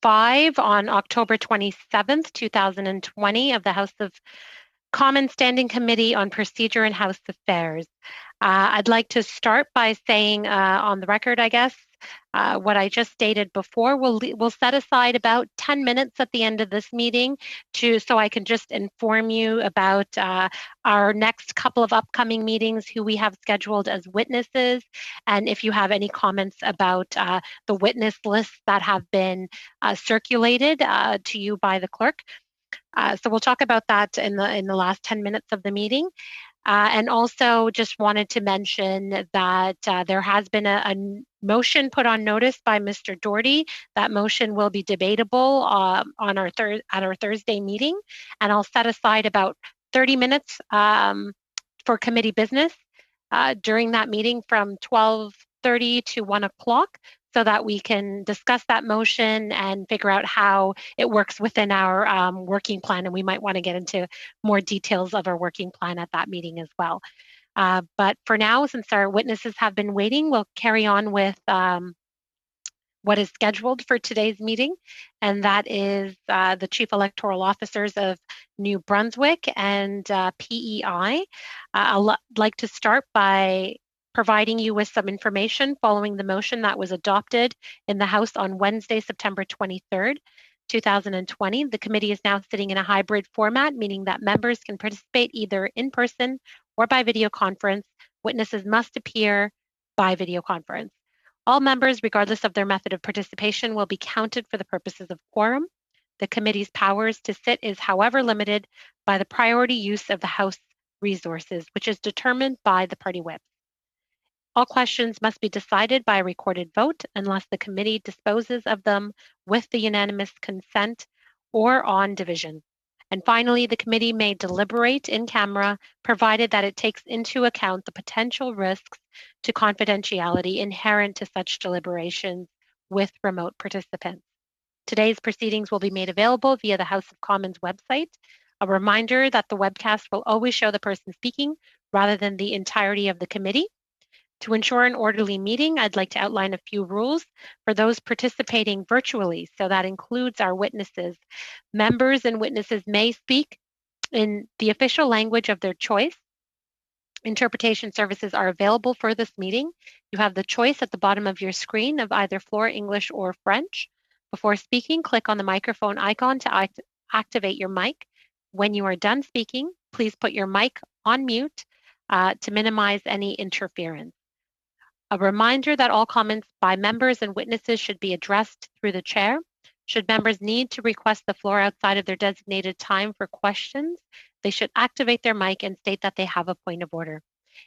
5 on October 27th, 2020 of the House of Commons Standing Committee on Procedure and House Affairs. I'd like to start by saying on the record, I guess, what I just stated before. We'll set aside about 10 minutes at the end of this meeting so I can just inform you about our next couple of upcoming meetings, who we have scheduled as witnesses, and if you have any comments about the witness lists that have been circulated to you by the clerk. So we'll talk about that in the last 10 minutes of the meeting. And also just wanted to mention that there has been a motion put on notice by Mr. Doherty. That motion will be debatable on at our Thursday meeting, and I'll set aside about 30 minutes for committee business during that meeting from 12:30 to 1 o'clock, so that we can discuss that motion and figure out how it works within our working plan. And we might want to get into more details of our working plan at that meeting as well. But for now, since our witnesses have been waiting, we'll carry on with what is scheduled for today's meeting, and that is the Chief Electoral Officers of New Brunswick and PEI. I'd like to start by providing you with some information following the motion that was adopted in the House on Wednesday, September 23rd, 2020. The committee is now sitting in a hybrid format, meaning that members can participate either in person or by video conference. Witnesses must appear by video conference. All members, regardless of their method of participation, will be counted for the purposes of quorum. The committee's powers to sit is, however, limited by the priority use of the House resources, which is determined by the party whip. All questions must be decided by a recorded vote unless the committee disposes of them with the unanimous consent or on division. And finally, the committee may deliberate in camera, provided that it takes into account the potential risks to confidentiality inherent to such deliberations with remote participants. Today's proceedings will be made available via the House of Commons website. A reminder that the webcast will always show the person speaking rather than the entirety of the committee. To ensure an orderly meeting, I'd like to outline a few rules for those participating virtually. So that includes our witnesses. Members and witnesses may speak in the official language of their choice. Interpretation services are available for this meeting. You have the choice at the bottom of your screen of either Floor English or French. Before speaking, click on the microphone icon to activate your mic. When you are done speaking, please put your mic on mute to minimize any interference. A reminder that all comments by members and witnesses should be addressed through the chair. Should members need to request the floor outside of their designated time for questions, they should activate their mic and state that they have a point of order.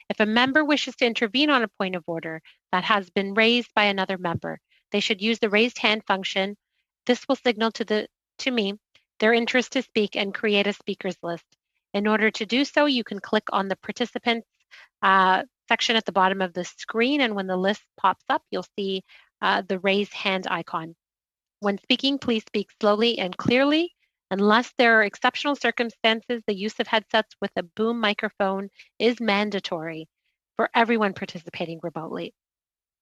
If a member wishes to intervene on a point of order that has been raised by another member, they should use the raised hand function. This will signal to me their interest to speak and create a speakers list. In order to do so, you can click on the participants section at the bottom of the screen, and when the list pops up, you'll see the raise hand icon. When speaking, please speak slowly and clearly. Unless there are exceptional circumstances, the use of headsets with a boom microphone is mandatory for everyone participating remotely.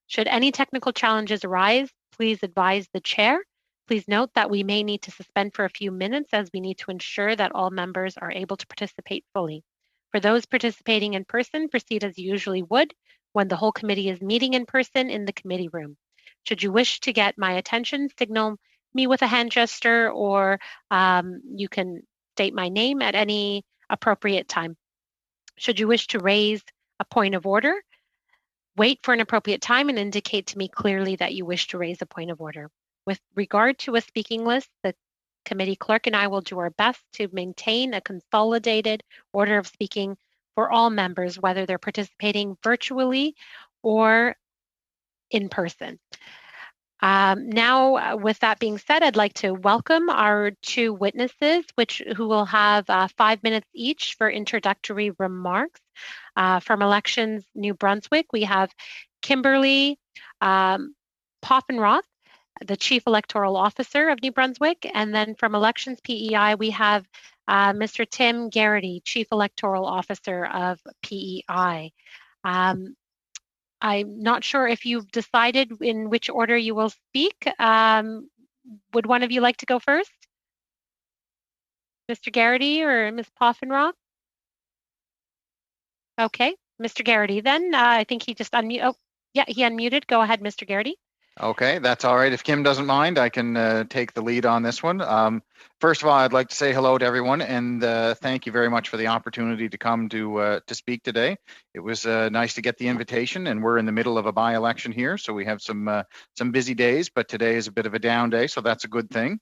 Should any technical challenges arise, please advise the chair. Please note that we may need to suspend for a few minutes as we need to ensure that all members are able to participate fully. For those participating in person, proceed as you usually would when the whole committee is meeting in person in the committee room. Should you wish to get my attention, signal me with a hand gesture, or you can state my name at any appropriate time. Should you wish to raise a point of order, wait for an appropriate time and indicate to me clearly that you wish to raise a point of order. With regard to a speaking list, the committee clerk and I will do our best to maintain a consolidated order of speaking for all members, whether they're participating virtually or in person. Now, with that being said, I'd like to welcome our two witnesses, who will have 5 minutes each for introductory remarks. From Elections New Brunswick, we have Kimberly Poffenroth, the Chief Electoral Officer of New Brunswick, and then from Elections PEI, we have Mr. Tim Garrity, Chief Electoral Officer of PEI. I'm not sure if you've decided in which order you will speak. Would one of you like to go first? Mr. Garrity or Ms. Poffenroth? Okay, Mr. Garrity then. I think he just unmuted. Oh, yeah, he unmuted. Go ahead, Mr. Garrity. Okay, that's all right. If Kim doesn't mind, I can take the lead on this one. First of all, I'd like to say hello to everyone and thank you very much for the opportunity to come to speak today. It was nice to get the invitation, and we're in the middle of a by-election here, so we have some busy days, but today is a bit of a down day, so that's a good thing.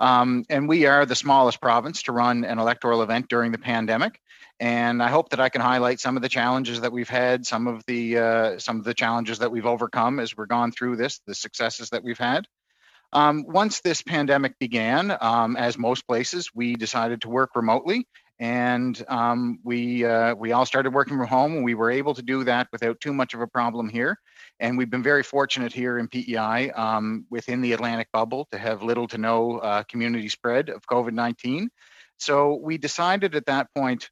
And we are the smallest province to run an electoral event during the pandemic. And I hope that I can highlight some of the challenges that we've had, some of the challenges that we've overcome as we're gone through this, the successes that we've had. Once this pandemic began, as most places, we decided to work remotely, and we all started working from home, and we were able to do that without too much of a problem here. And we've been very fortunate here in PEI, within the Atlantic bubble, to have little to no community spread of COVID-19. So we decided at that point,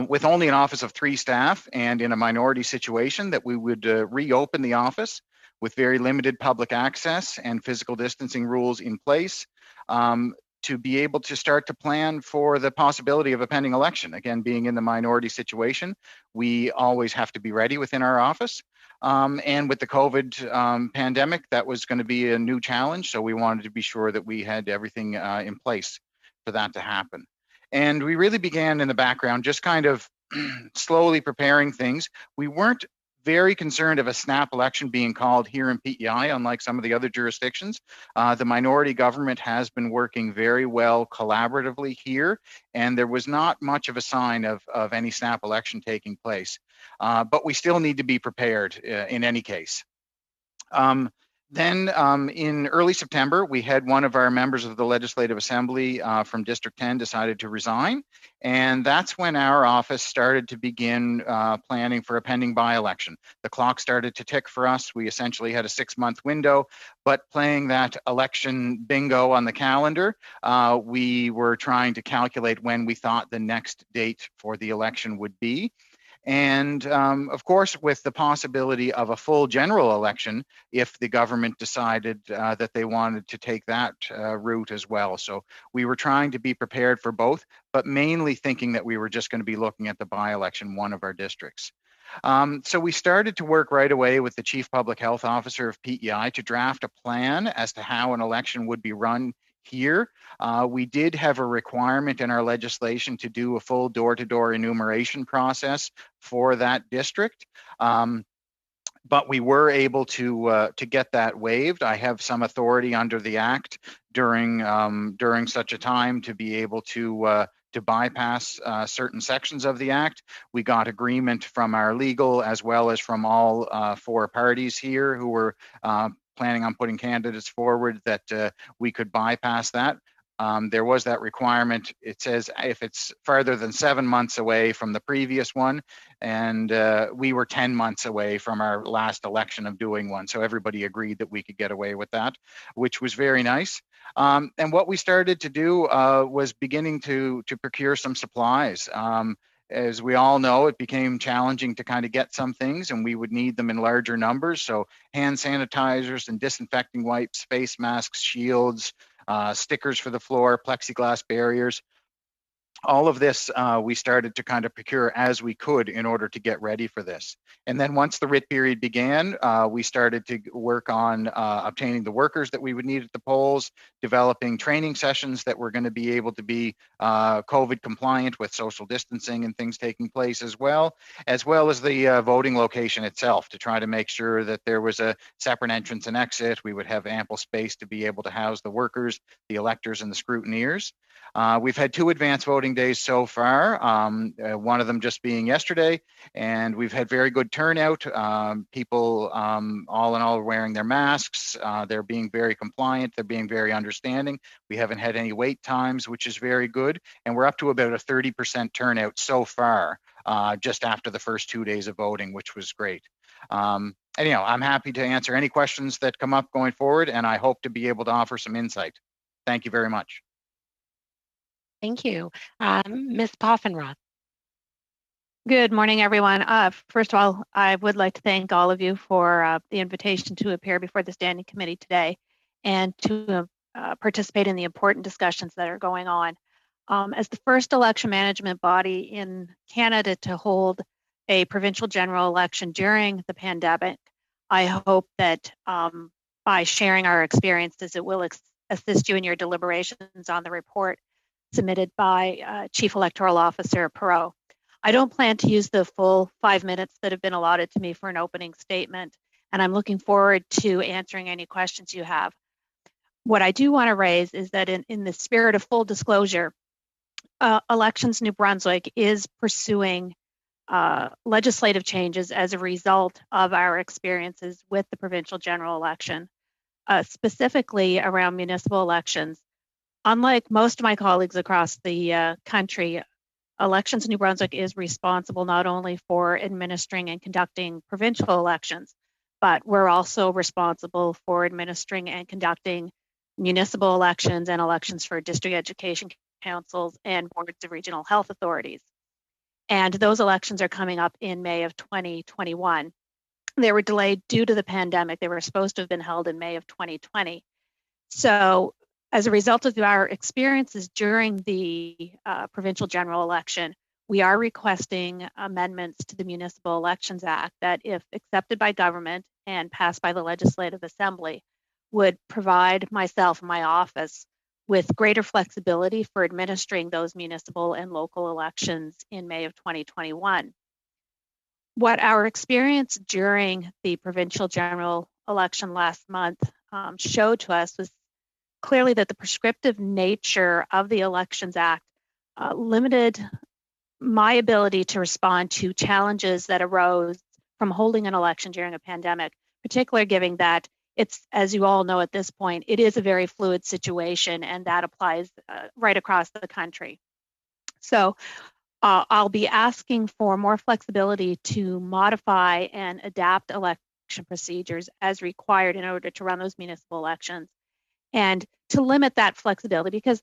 with only an office of 3 staff and in a minority situation, that we would reopen the office with very limited public access and physical distancing rules in place, to be able to start to plan for the possibility of a pending election. Again, being in the minority situation, we always have to be ready within our office. And with the COVID pandemic, that was going to be a new challenge. So we wanted to be sure that we had everything in place for that to happen. And we really began in the background, just kind of slowly preparing things. We weren't very concerned of a snap election being called here in PEI, unlike some of the other jurisdictions. The minority government has been working very well collaboratively here, and there was not much of a sign of any snap election taking place. But we still need to be prepared in any case. Then in early September, we had one of our members of the Legislative Assembly from District 10 decided to resign. And that's when our office started to begin planning for a pending by-election. The clock started to tick for us. We essentially had a 6-month window, but playing that election bingo on the calendar, we were trying to calculate when we thought the next date for the election would be. And of course, with the possibility of a full general election, if the government decided that they wanted to take that route as well. So we were trying to be prepared for both, but mainly thinking that we were just going to be looking at the by-election, one of our districts. So we started to work right away with the Chief Public Health Officer of PEI to draft a plan as to how an election would be run here. We did have a requirement in our legislation to do a full door-to-door enumeration process for that district. But we were able to get that waived. I have some authority under the Act during such a time to be able to bypass certain sections of the Act. We got agreement from our legal as well as from all 4 parties here who were planning on putting candidates forward that we could bypass that. There was that requirement. It says if it's farther than 7 months away from the previous one, and we were 10 months away from our last election of doing one. So everybody agreed that we could get away with that, which was very nice. And what we started to do was beginning to procure some supplies. As we all know, it became challenging to kind of get some things, and we would need them in larger numbers. So hand sanitizers and disinfecting wipes, face masks, shields, stickers for the floor, plexiglass barriers. All of this we started to kind of procure as we could in order to get ready for this. And then once the writ period began, we started to work on obtaining the workers that we would need at the polls, developing training sessions that were going to be able to be COVID compliant with social distancing and things taking place as well as the voting location itself to try to make sure that there was a separate entrance and exit. We would have ample space to be able to house the workers, the electors, and the scrutineers. We've had 2 advanced voting days so far, one of them just being yesterday, and we've had very good turnout. People, all in all, are wearing their masks. They're being very compliant. They're being very understanding. We haven't had any wait times, which is very good, and we're up to about a 30% turnout so far, just after the first 2 days of voting, which was great. Anyhow, I'm happy to answer any questions that come up going forward, and I hope to be able to offer some insight. Thank you very much. Thank you. Ms. Poffenroth. Good morning, everyone. First of all, I would like to thank all of you for the invitation to appear before the Standing Committee today and to participate in the important discussions that are going on. As the first election management body in Canada to hold a provincial general election during the pandemic, I hope that by sharing our experiences, it will assist you in your deliberations on the report submitted by Chief Electoral Officer PROC. I don't plan to use the full 5 minutes that have been allotted to me for an opening statement, and I'm looking forward to answering any questions you have. What I do want to raise is that in the spirit of full disclosure, Elections New Brunswick is pursuing legislative changes as a result of our experiences with the provincial general election, specifically around municipal elections. Unlike most of my colleagues across the country, Elections New Brunswick is responsible not only for administering and conducting provincial elections, but we're also responsible for administering and conducting municipal elections and elections for district education councils and boards of regional health authorities. And those elections are coming up in May of 2021. They were delayed due to the pandemic. They were supposed to have been held in May of 2020. So as a result of our experiences during the provincial general election, we are requesting amendments to the Municipal Elections Act that, if accepted by government and passed by the Legislative Assembly, would provide myself and my office with greater flexibility for administering those municipal and local elections in May of 2021. What our experience during the provincial general election last month showed to us was clearly that the prescriptive nature of the Elections Act limited my ability to respond to challenges that arose from holding an election during a pandemic, particularly given that it's, as you all know at this point, it is a very fluid situation, and that applies right across the country. So I'll be asking for more flexibility to modify and adapt election procedures as required in order to run those municipal elections, and to limit that flexibility, because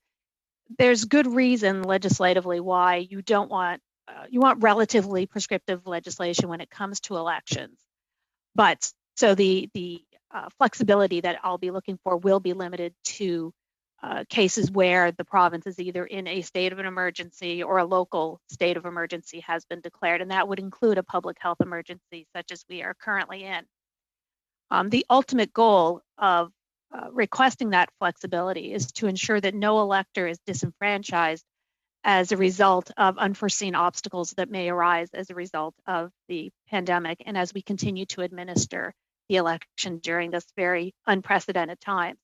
there's good reason legislatively why you don't want, you want relatively prescriptive legislation when it comes to elections. But so the flexibility that I'll be looking for will be limited to cases where the province is either in a state of an emergency or a local state of emergency has been declared, and that would include a public health emergency such as we are currently in. The ultimate goal of requesting that flexibility is to ensure that no elector is disenfranchised as a result of unforeseen obstacles that may arise as a result of the pandemic and as we continue to administer the election during this very unprecedented time.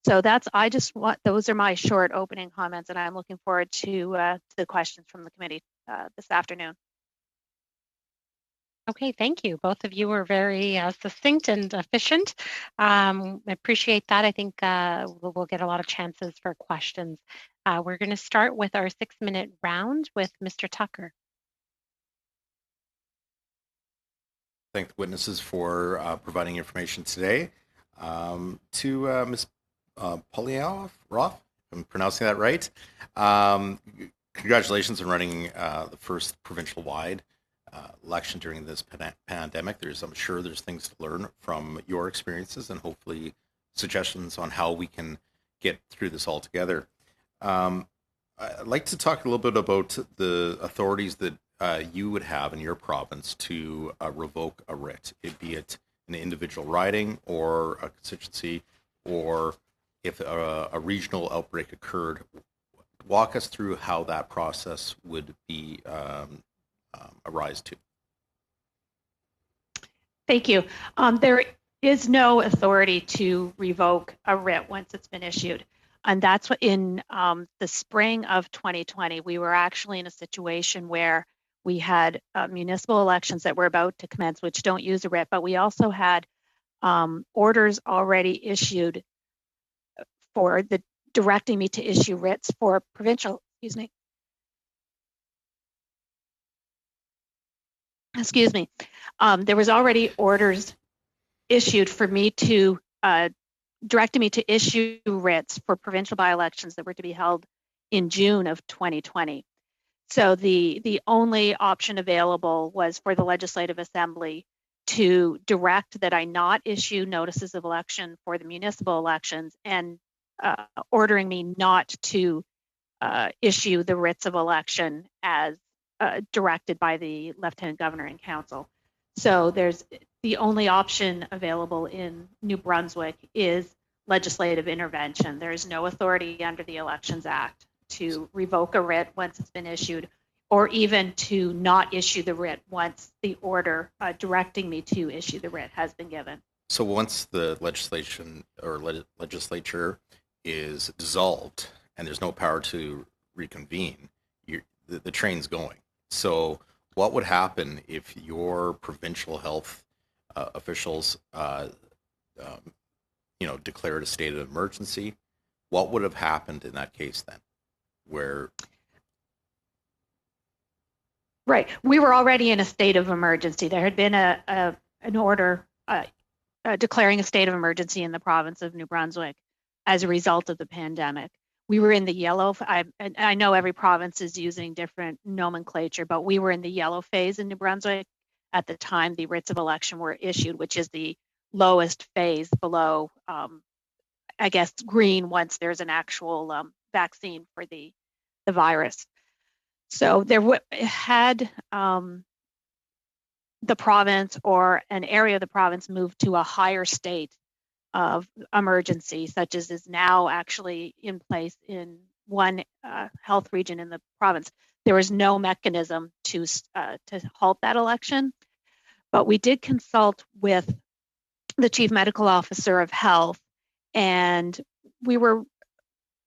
So those are my short opening comments, and I'm looking forward to the questions from the committee this afternoon. Okay, thank you. Both of you were very succinct and efficient. I appreciate that. I think we'll get a lot of chances for questions. We're going to start with our 6-minute round with Mr. Tucker. Thank the witnesses for providing information today. To Ms. Polyaoff, Roth, if I'm pronouncing that right. Congratulations on running the first provincial-wide election during this pandemic. I'm sure there's things to learn from your experiences and hopefully suggestions on how we can get through this all together. I'd like to talk a little bit about the authorities that you would have in your province to revoke a writ, be it an individual riding or a constituency, or if a regional outbreak occurred. Walk us through how that process would be arise to. Thank you. There is no authority to revoke a writ once it's been issued. And that's what in the spring of 2020, we were actually in a situation where we had municipal elections that were about to commence, which don't use a writ, but we also had orders already issued for the directing me to issue writs for provincial, there was already orders issued for me to directing me to issue writs for provincial by-elections that were to be held in June of 2020. So the only option available was for the Legislative Assembly to direct that I not issue notices of election for the municipal elections and ordering me not to issue the writs of election as directed by the Lieutenant Governor and Council. So there's the only option available in New Brunswick is legislative intervention. There is no authority under the Elections Act to revoke a writ once it's been issued, or even to not issue the writ once the order directing me to issue the writ has been given. So once the legislation or legislature is dissolved and there's no power to reconvene, the train's going. So what would happen if your provincial health officials, declared a state of emergency? What would have happened in that case then? Right, we were already in a state of emergency. There had been an order declaring a state of emergency in the province of New Brunswick as a result of the pandemic. We were in the yellow. I know every province is using different nomenclature, but we were in the yellow phase in New Brunswick at the time the writs of election were issued, which is the lowest phase below, I guess, green once there's an actual vaccine for the virus. So there had the province or an area of the province moved to a higher state of emergency, such as is now actually in place in one health region in the province, there was no mechanism to halt that election. But we did consult with the chief medical officer of health, and we were,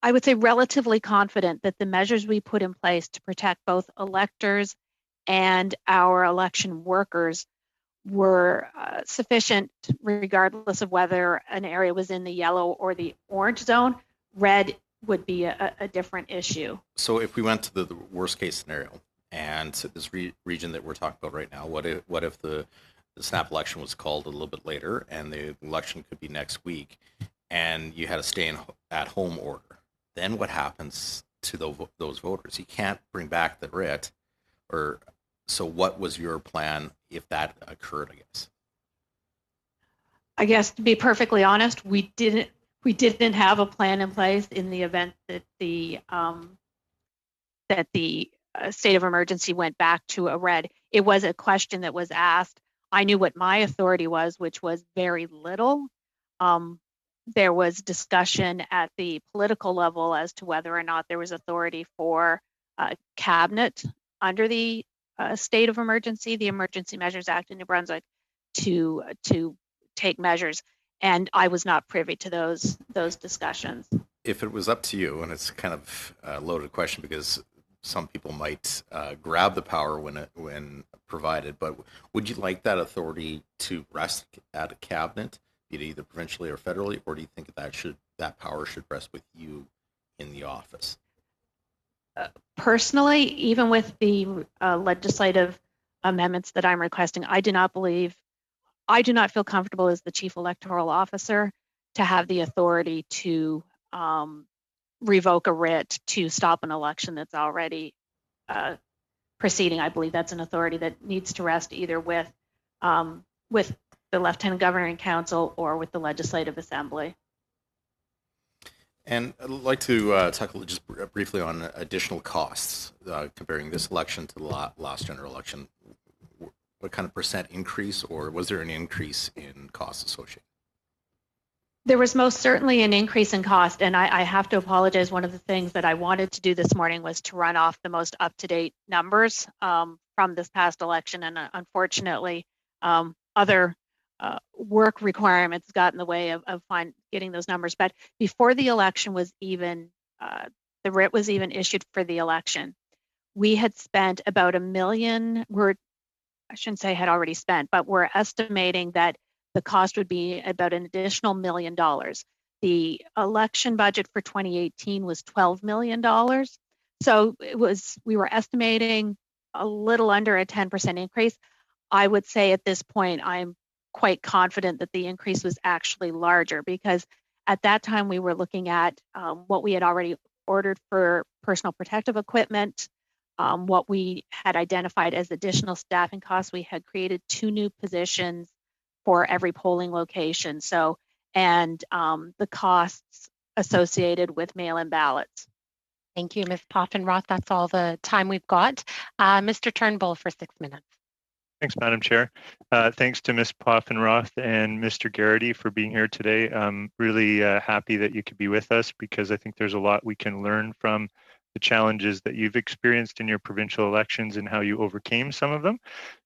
I would say, relatively confident that the measures we put in place to protect both electors and our election workers were sufficient, regardless of whether an area was in the yellow or the orange zone. Red would be a different issue. So if we went to the worst case scenario, and this region that we're talking about right now, what if the snap election was called a little bit later and the election could be next week, and you had a stay-at-home order? Then what happens to those voters? You can't bring back the writ, or so what was your plan if that occurred, I guess? I guess, to be perfectly honest, we didn't have a plan in place in the event that the state of emergency went back to a red. It was a question that was asked. I knew what my authority was, which was very little. There was discussion at the political level as to whether or not there was authority for cabinet under the state of emergency, the Emergency Measures Act in New Brunswick, to take measures, and I was not privy to those discussions. If it was up to you, and it's kind of a loaded question because some people might grab the power when provided, but would you like that authority to rest at a cabinet, be it either provincially or federally, or do you think that power should rest with you in the office? Personally, even with the legislative amendments that I'm requesting, I do not feel comfortable as the chief electoral officer to have the authority to revoke a writ to stop an election that's already proceeding. I believe that's an authority that needs to rest either with the Lieutenant Governor and Council or with the Legislative Assembly. And I'd like to talk just briefly on additional costs, comparing this election to the last general election. What kind of percent increase, or was there an increase in costs associated? There was most certainly an increase in cost, and I have to apologize. One of the things that I wanted to do this morning was to run off the most up-to-date numbers from this past election, and unfortunately, other work requirements got in the way of getting those numbers. But before the election was even, the writ was even issued for the election, we had spent about $1 million. I shouldn't say had already spent, but we're estimating that the cost would be about an additional $1 million. The election budget for 2018 was $12 million. So we were estimating a little under a 10% increase. I would say at this point, I'm quite confident that the increase was actually larger, because at that time we were looking at what we had already ordered for personal protective equipment, what we had identified as additional staffing costs. We had created 2 new positions for every polling location. So, and the costs associated with mail-in ballots. Thank you, Ms. Poffenroth. That's all the time we've got. Mr. Turnbull for 6 minutes. Thanks, Madam Chair. Thanks to Ms. Poffenroth and Mr. Garrity for being here today. I'm really happy that you could be with us because I think there's a lot we can learn from the challenges that you've experienced in your provincial elections and how you overcame some of them.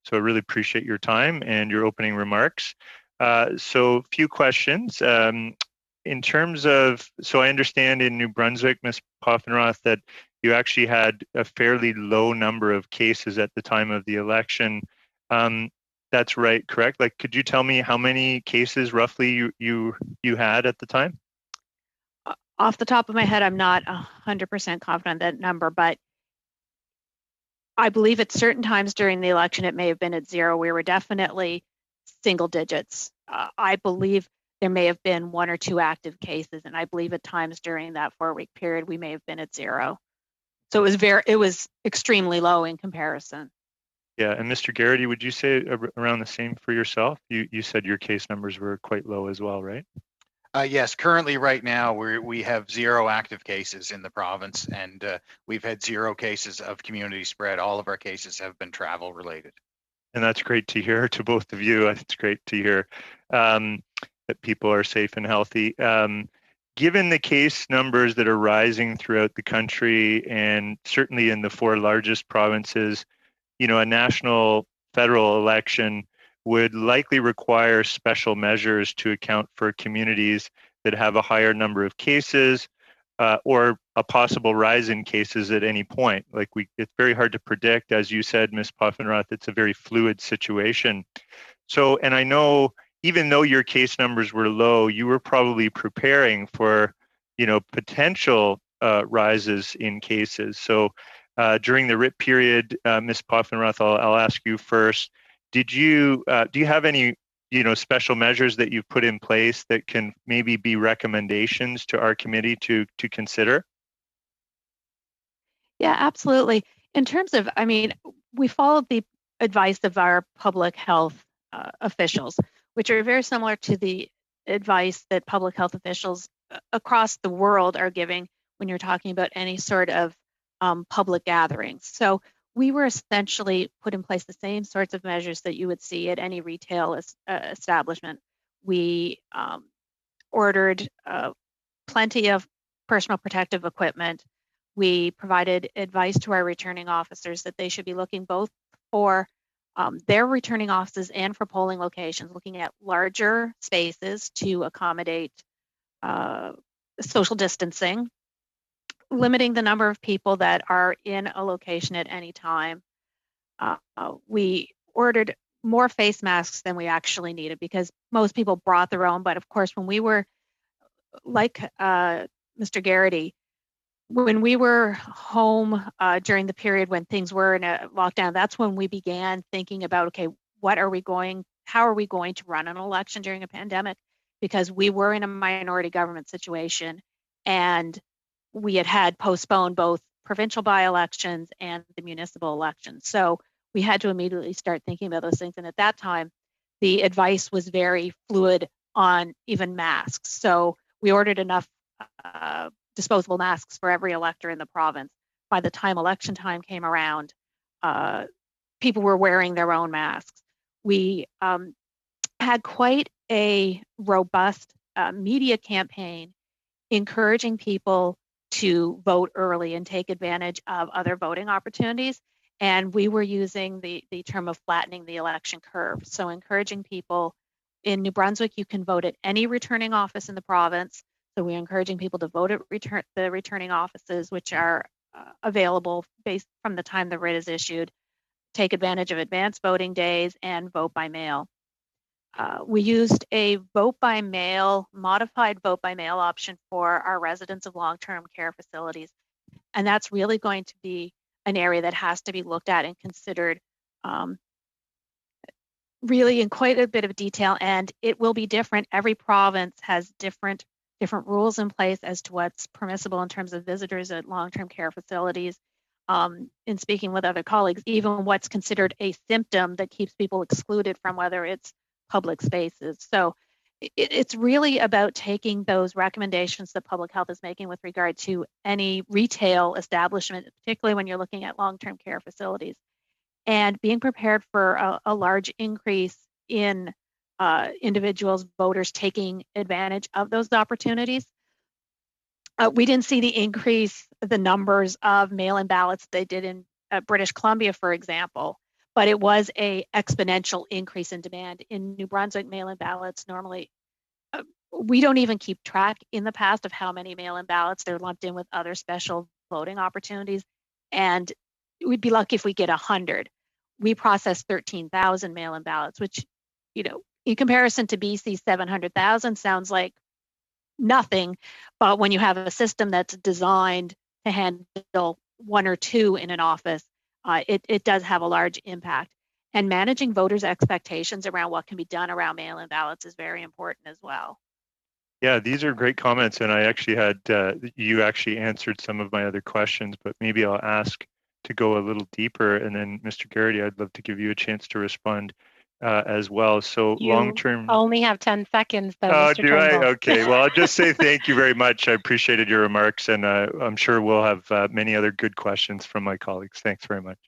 So I really appreciate your time and your opening remarks. So a few questions. In terms of, so I understand in New Brunswick, Ms. Poffenroth, that you actually had a fairly low number of cases at the time of the election. That's right, correct? Like, could you tell me how many cases roughly you had at the time? Off the top of my head, I'm not 100% confident that number, but I believe at certain times during the election, it may have been at 0. We were definitely single digits. I believe there may have been 1 or 2 active cases, and I believe at times during that 4-week period, we may have been at 0. So it was extremely low in comparison. Yeah, and Mr. Garrity, would you say around the same for yourself? You said your case numbers were quite low as well, right? Yes, currently right now we have 0 active cases in the province, and we've had 0 cases of community spread. All of our cases have been travel related. And that's great to hear to both of you. It's great to hear that people are safe and healthy. Given the case numbers that are rising throughout the country and certainly in the 4 largest provinces, you know, a national federal election would likely require special measures to account for communities that have a higher number of cases or a possible rise in cases at any point. Like it's very hard to predict, as you said, Ms. Poffenroth, it's a very fluid situation. So, and I know even though your case numbers were low, you were probably preparing for, you know, potential rises in cases. So during the RIP period, Ms. Poffenroth, I'll ask you first. Do you have any, you know, special measures that you've put in place that can maybe be recommendations to our committee to consider? Yeah, absolutely. In terms of, I mean, we followed the advice of our public health officials, which are very similar to the advice that public health officials across the world are giving when you're talking about any sort of public gatherings. So we were essentially put in place the same sorts of measures that you would see at any retail establishment. We ordered plenty of personal protective equipment. We provided advice to our returning officers that they should be looking both for their returning offices and for polling locations, looking at larger spaces to accommodate social distancing, limiting the number of people that are in a location at any time. We ordered more face masks than we actually needed because most people brought their own. But of course, when we were, like Mr. Garrity, when we were home during the period when things were in a lockdown, that's when we began thinking about, okay, how are we going to run an election during a pandemic? Because we were in a minority government situation and we had postponed both provincial by-elections and the municipal elections. So we had to immediately start thinking about those things. And at that time, the advice was very fluid on even masks. So we ordered enough disposable masks for every elector in the province. By the time election time came around, people were wearing their own masks. We had quite a robust media campaign encouraging people to vote early and take advantage of other voting opportunities. And we were using the term of flattening the election curve. So encouraging people in New Brunswick, you can vote at any returning office in the province. So we're encouraging people to vote at the returning offices, which are available based from the time the writ is issued, take advantage of advanced voting days, and vote by mail. We used a vote by mail, modified vote by mail option for our residents of long-term care facilities. And that's really going to be an area that has to be looked at and considered really in quite a bit of detail. And it will be different. Every province has different rules in place as to what's permissible in terms of visitors at long-term care facilities. In speaking with other colleagues, even what's considered a symptom that keeps people excluded from whether it's public spaces. So it's really about taking those recommendations that public health is making with regard to any retail establishment, particularly when you're looking at long-term care facilities, and being prepared for a large increase in individuals, voters taking advantage of those opportunities. We didn't see the numbers of mail-in ballots they did in British Columbia, for example, but it was a exponential increase in demand. In New Brunswick, mail-in ballots normally, we don't even keep track in the past of how many mail-in ballots. They're lumped in with other special voting opportunities, and we'd be lucky if we get 100. We processed 13,000 mail-in ballots, which, in comparison to BC's 700,000 sounds like nothing, but when you have a system that's designed to handle one or two in an office, it does have a large impact. And managing voters' expectations around what can be done around mail-in ballots is very important as well. Yeah, these are great comments, and I actually had you actually answered some of my other questions, but maybe I'll ask to go a little deeper, and then Mr. Garrity, I'd love to give you a chance to respond as well. So long-term. Only have 10 seconds, though. Oh, Mr. do Turnbull. I? Okay. Well, I'll just say thank you very much. I appreciated your remarks, and I'm sure we'll have many other good questions from my colleagues. Thanks very much.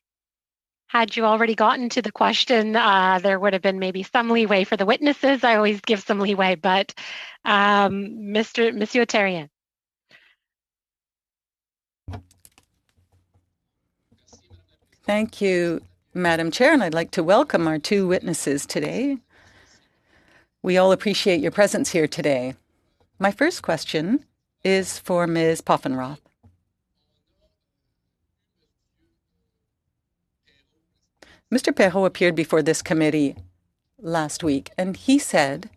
Had you already gotten to the question, there would have been maybe some leeway for the witnesses. I always give some leeway, but Monsieur Terrien. Thank you, Madam Chair, and I'd like to welcome our two witnesses today. We all appreciate your presence here today. My first question is for Ms. Poffenroth. Mr. Perrault appeared before this committee last week, and he said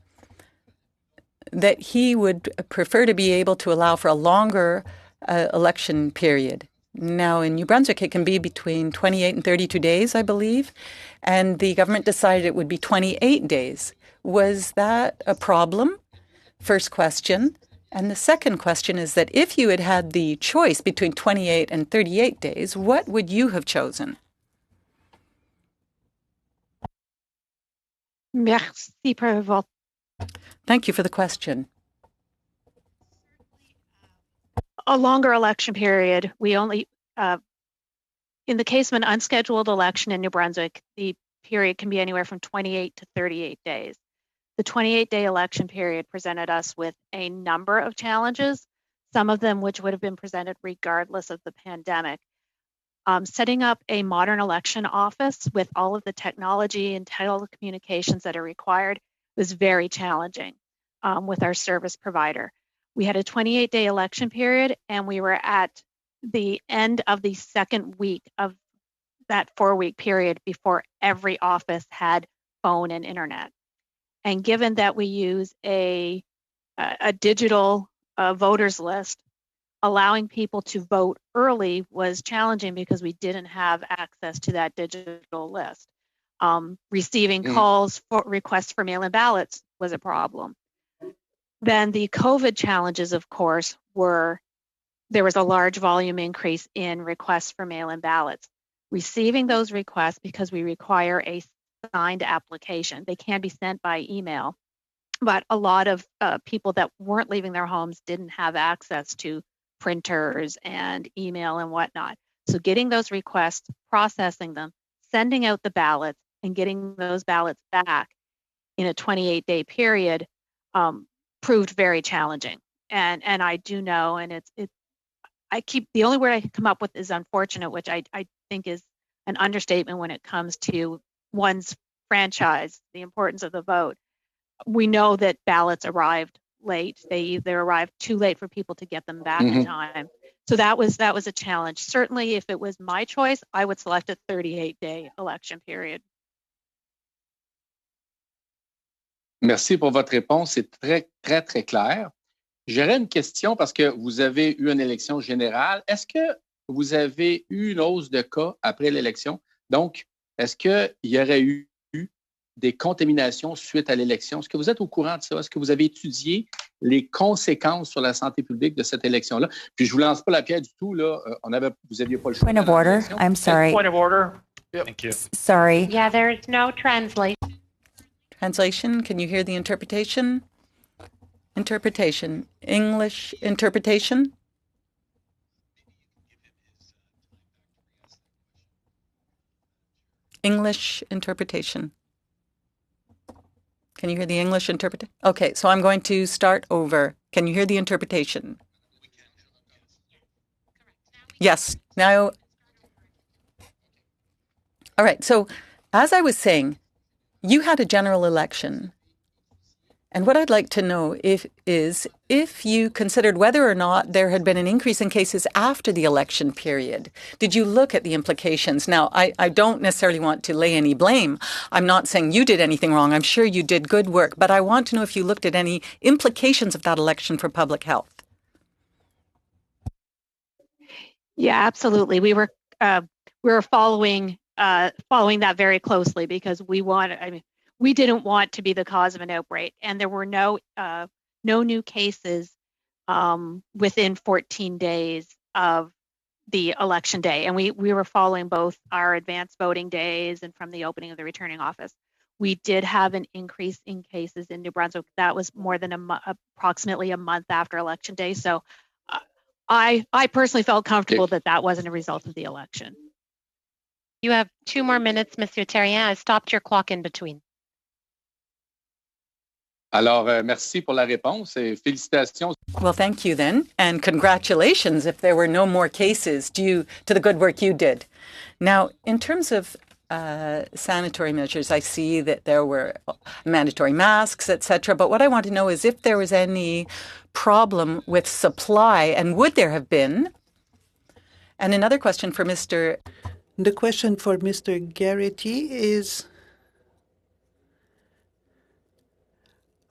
that he would prefer to be able to allow for a longer election period. Now, in New Brunswick, it can be between 28 and 32 days, I believe, and the government decided it would be 28 days. Was that a problem? First question. And the second question is that if you had had the choice between 28 and 38 days, what would you have chosen? Merci pour votre. Thank you for the question. A longer election period. We only, in the case of an unscheduled election in New Brunswick, the period can be anywhere from 28 to 38 days. The 28-day election period presented us with a number of challenges, some of them which would have been presented regardless of the pandemic. Setting up a modern election office with all of the technology and telecommunications that are required was very challenging with our service provider. We had a 28-day election period, and we were at the end of the second week of that 4-week period before every office had phone and internet. And given that we use a digital voters list, allowing people to vote early was challenging because we didn't have access to that digital list. Receiving calls for requests for mail-in ballots was a problem. Then the COVID challenges, of course, were there was a large volume increase in requests for mail-in ballots. Receiving those requests, because we require a signed application, they can be sent by email, but a lot of people that weren't leaving their homes didn't have access to printers and email and whatnot. So getting those requests, processing them, sending out the ballots, and getting those ballots back in a 28-day period proved very challenging. And I do know, and the only word I can come up with is unfortunate, which I think is an understatement when it comes to one's franchise, the importance of the vote. We know that ballots arrived late. They either arrived too late for people to get them back in time. So that was a challenge. Certainly, if it was my choice, I would select a 38-day election period. Merci pour votre réponse. C'est très, très, très clair. J'aurais une question parce que vous avez eu une élection générale. Est-ce que vous avez eu une hausse de cas après l'élection? Donc, est-ce qu'il y aurait eu des contaminations suite à l'élection? Est-ce que vous êtes au courant de ça? Est-ce que vous avez étudié les conséquences sur la santé publique de cette élection-là? Puis je ne vous lance pas la pierre du tout. Là. Vous n'aviez pas le choix. Point of order. I'm sorry. Point of order. Yep. Thank you. Sorry. Yeah, there's no translation. Translation, can you hear the interpretation? Interpretation. English interpretation. English interpretation. Can you hear the English interpretation? Okay, so I'm going to start over. Can you hear the interpretation? Yes. Now, all right. So as I was saying, you had a general election. And what I'd like to know is if you considered whether or not there had been an increase in cases after the election period. Did you look at the implications? Now, I don't necessarily want to lay any blame. I'm not saying you did anything wrong. I'm sure you did good work. But I want to know if you looked at any implications of that election for public health. Yeah, absolutely. We were following that very closely because we didn't want to be the cause of an outbreak, and there were no new cases within 14 days of the election day, and we were following both our advanced voting days and from the opening of the returning office. We did have an increase in cases in New Brunswick. That was more than approximately a month after election day. So I personally felt comfortable that wasn't a result of the election. You have 2 more minutes, Monsieur Terrien. I stopped your clock in between. Alors, merci pour la réponse et félicitations. Well, thank you then, and congratulations if there were no more cases due to the good work you did. Now, in terms of sanitary measures, I see that there were mandatory masks, etc. But what I want to know is if there was any problem with supply, and would there have been? And another question for Mr. The question for Mr. Garrity is,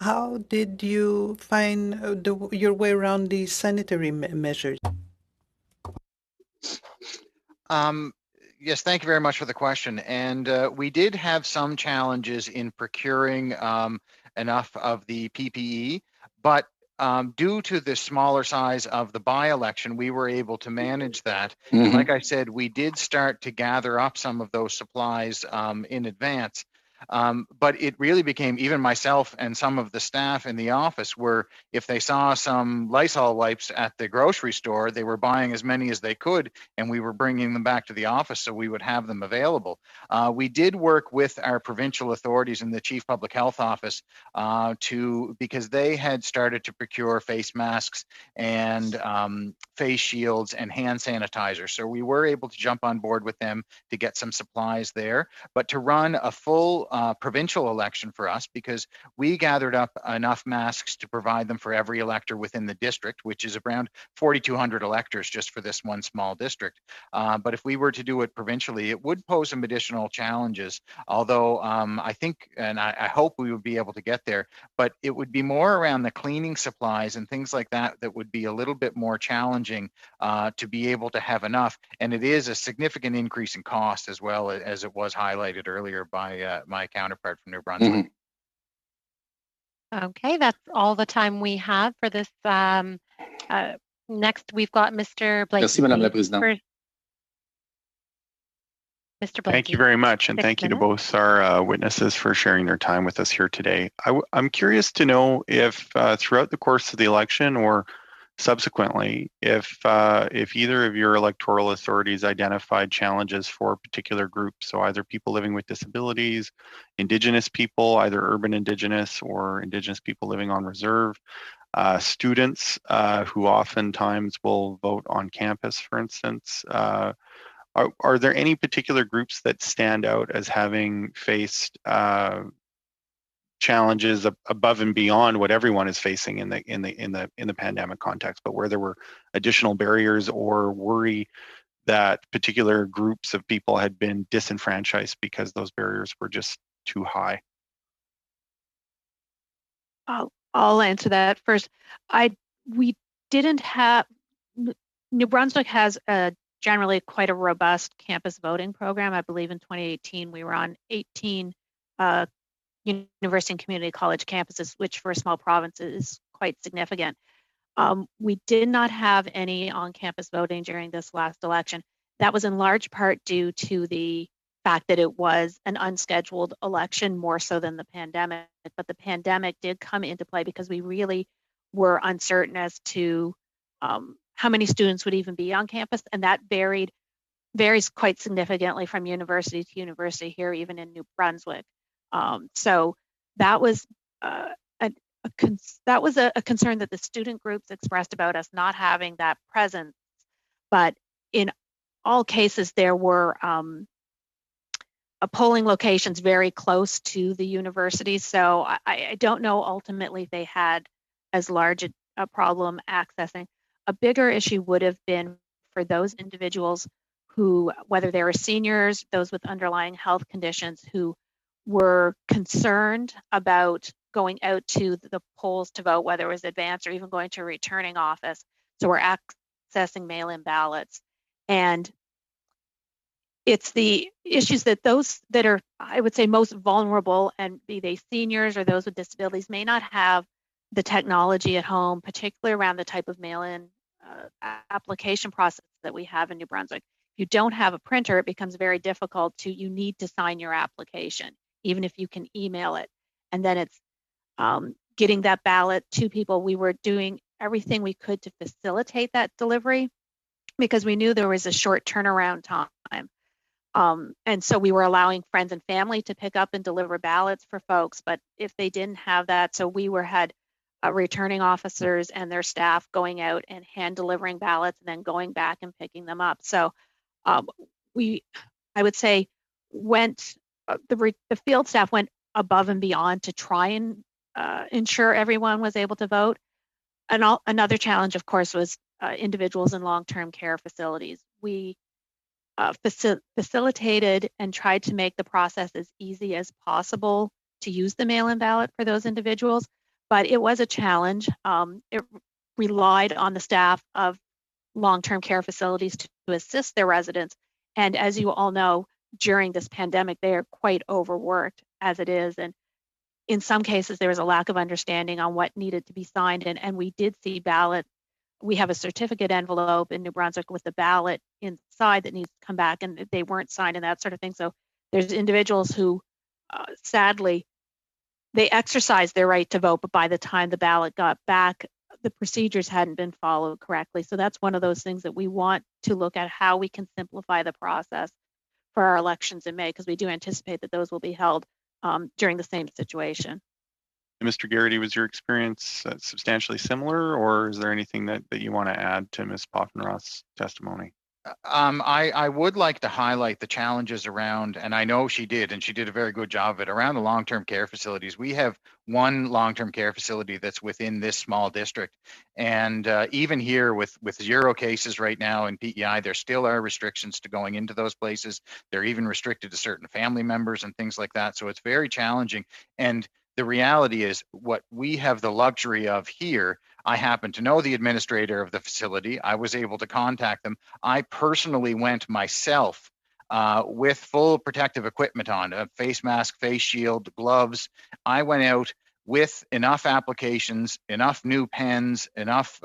how did you find your way around these sanitary measures? Yes, thank you very much for the question. And we did have some challenges in procuring enough of the PPE, but due to the smaller size of the by-election, we were able to manage that. Mm-hmm. And like I said, we did start to gather up some of those supplies in advance. But it really became, even myself and some of the staff in the office were, if they saw some Lysol wipes at the grocery store, they were buying as many as they could, and we were bringing them back to the office so we would have them available. We did work with our provincial authorities in the Chief Public Health Office because they had started to procure face masks and face shields and hand sanitizer. So we were able to jump on board with them to get some supplies there. But to run a full provincial election for us, because we gathered up enough masks to provide them for every elector within the district, which is around 4,200 electors just for this one small district. But if we were to do it provincially, it would pose some additional challenges, although I think, and I hope we would be able to get there, but it would be more around the cleaning supplies and things like that that would be a little bit more challenging to be able to have enough. And it is a significant increase in cost as well, as it was highlighted earlier by my counterpart from New Brunswick. Mm-hmm. Okay, that's all the time we have for this. Next, we've got Mr. Blakey. Merci, Madame la Présidente. Mr. Blakey. Thank you very much, and thank you to both our witnesses for sharing their time with us here today. I'm curious to know if throughout the course of the election or subsequently, if either of your electoral authorities identified challenges for particular groups, so either people living with disabilities, Indigenous people, either urban Indigenous or Indigenous people living on reserve, students who oftentimes will vote on campus, for instance. Are there any particular groups that stand out as having faced challenges above and beyond what everyone is facing in the pandemic context, but where there were additional barriers or worry that particular groups of people had been disenfranchised because those barriers were just too high? I'll answer that first. We didn't have, New Brunswick has generally quite a robust campus voting program. I believe in 2018 we were on 18 university and community college campuses, which for a small province is quite significant. We did not have any on-campus voting during this last election. That was in large part due to the fact that it was an unscheduled election more so than the pandemic. But the pandemic did come into play because we really were uncertain as to how many students would even be on campus, and that varies quite significantly from university to university here, even in New Brunswick. So that was a concern that the student groups expressed about us not having that presence. But in all cases, there were polling locations very close to the university. So I don't know ultimately if they had as large a problem accessing. A bigger issue would have been for those individuals who, whether they were seniors, those with underlying health conditions, who were concerned about going out to the polls to vote, whether it was advanced or even going to a returning office. So we're accessing mail-in ballots. And it's the issues that those that are, I would say, most vulnerable, and be they seniors or those with disabilities, may not have the technology at home, particularly around the type of mail-in application process that we have in New Brunswick. If you don't have a printer, it becomes very difficult you need to sign your application, even if you can email it. And then it's getting that ballot to people. We were doing everything we could to facilitate that delivery because we knew there was a short turnaround time. And so we were allowing friends and family to pick up and deliver ballots for folks. But if they didn't have that, so we had returning officers and their staff going out and hand delivering ballots and then going back and picking them up. So I would say, the field staff went above and beyond to try and ensure everyone was able to vote. And another challenge, of course, was individuals in long-term care facilities. We facilitated and tried to make the process as easy as possible to use the mail-in ballot for those individuals, but it was a challenge. It relied on the staff of long-term care facilities to assist their residents. And as you all know, during this pandemic, they are quite overworked as it is. And in some cases, there was a lack of understanding on what needed to be signed. And we did see ballots. We have a certificate envelope in New Brunswick with the ballot inside that needs to come back, and they weren't signed and that sort of thing. So there's individuals who, sadly, they exercised their right to vote, but by the time the ballot got back, the procedures hadn't been followed correctly. So that's one of those things that we want to look at, how we can simplify the process for our elections in May, because we do anticipate that those will be held during the same situation. Mr. Garrity, was your experience substantially similar, or is there anything that you want to add to Ms. Poffenroth's testimony? I would like to highlight the challenges around, and I know she did, and she did a very good job of it, around the long-term care facilities. We have one long-term care facility that's within this small district. And even here with 0 cases right now in PEI, there still are restrictions to going into those places. They're even restricted to certain family members and things like that. So it's very challenging. And the reality is, what we have the luxury of here, I happen to know the administrator of the facility. I was able to contact them. I personally went myself with full protective equipment on, a face mask, face shield, gloves. I went out with enough applications, enough new pens, enough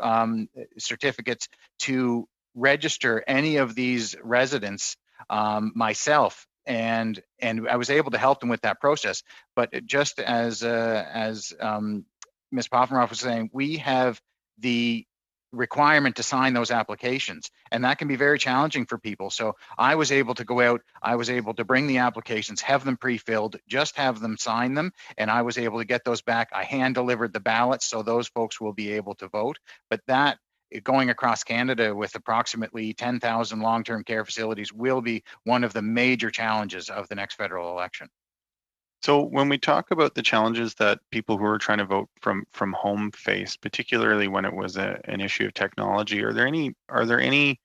certificates to register any of these residents myself. And I was able to help them with that process. But just as Ms. Poffenroth was saying, we have the requirement to sign those applications, and that can be very challenging for people. So I was able to go out, I was able to bring the applications, have them pre-filled, just have them sign them, and I was able to get those back. I hand delivered the ballots, so those folks will be able to vote. But that, going across Canada with approximately 10,000 long-term care facilities, will be one of the major challenges of the next federal election. So when we talk about the challenges that people who are trying to vote from home face, particularly when it was an issue of technology, are there any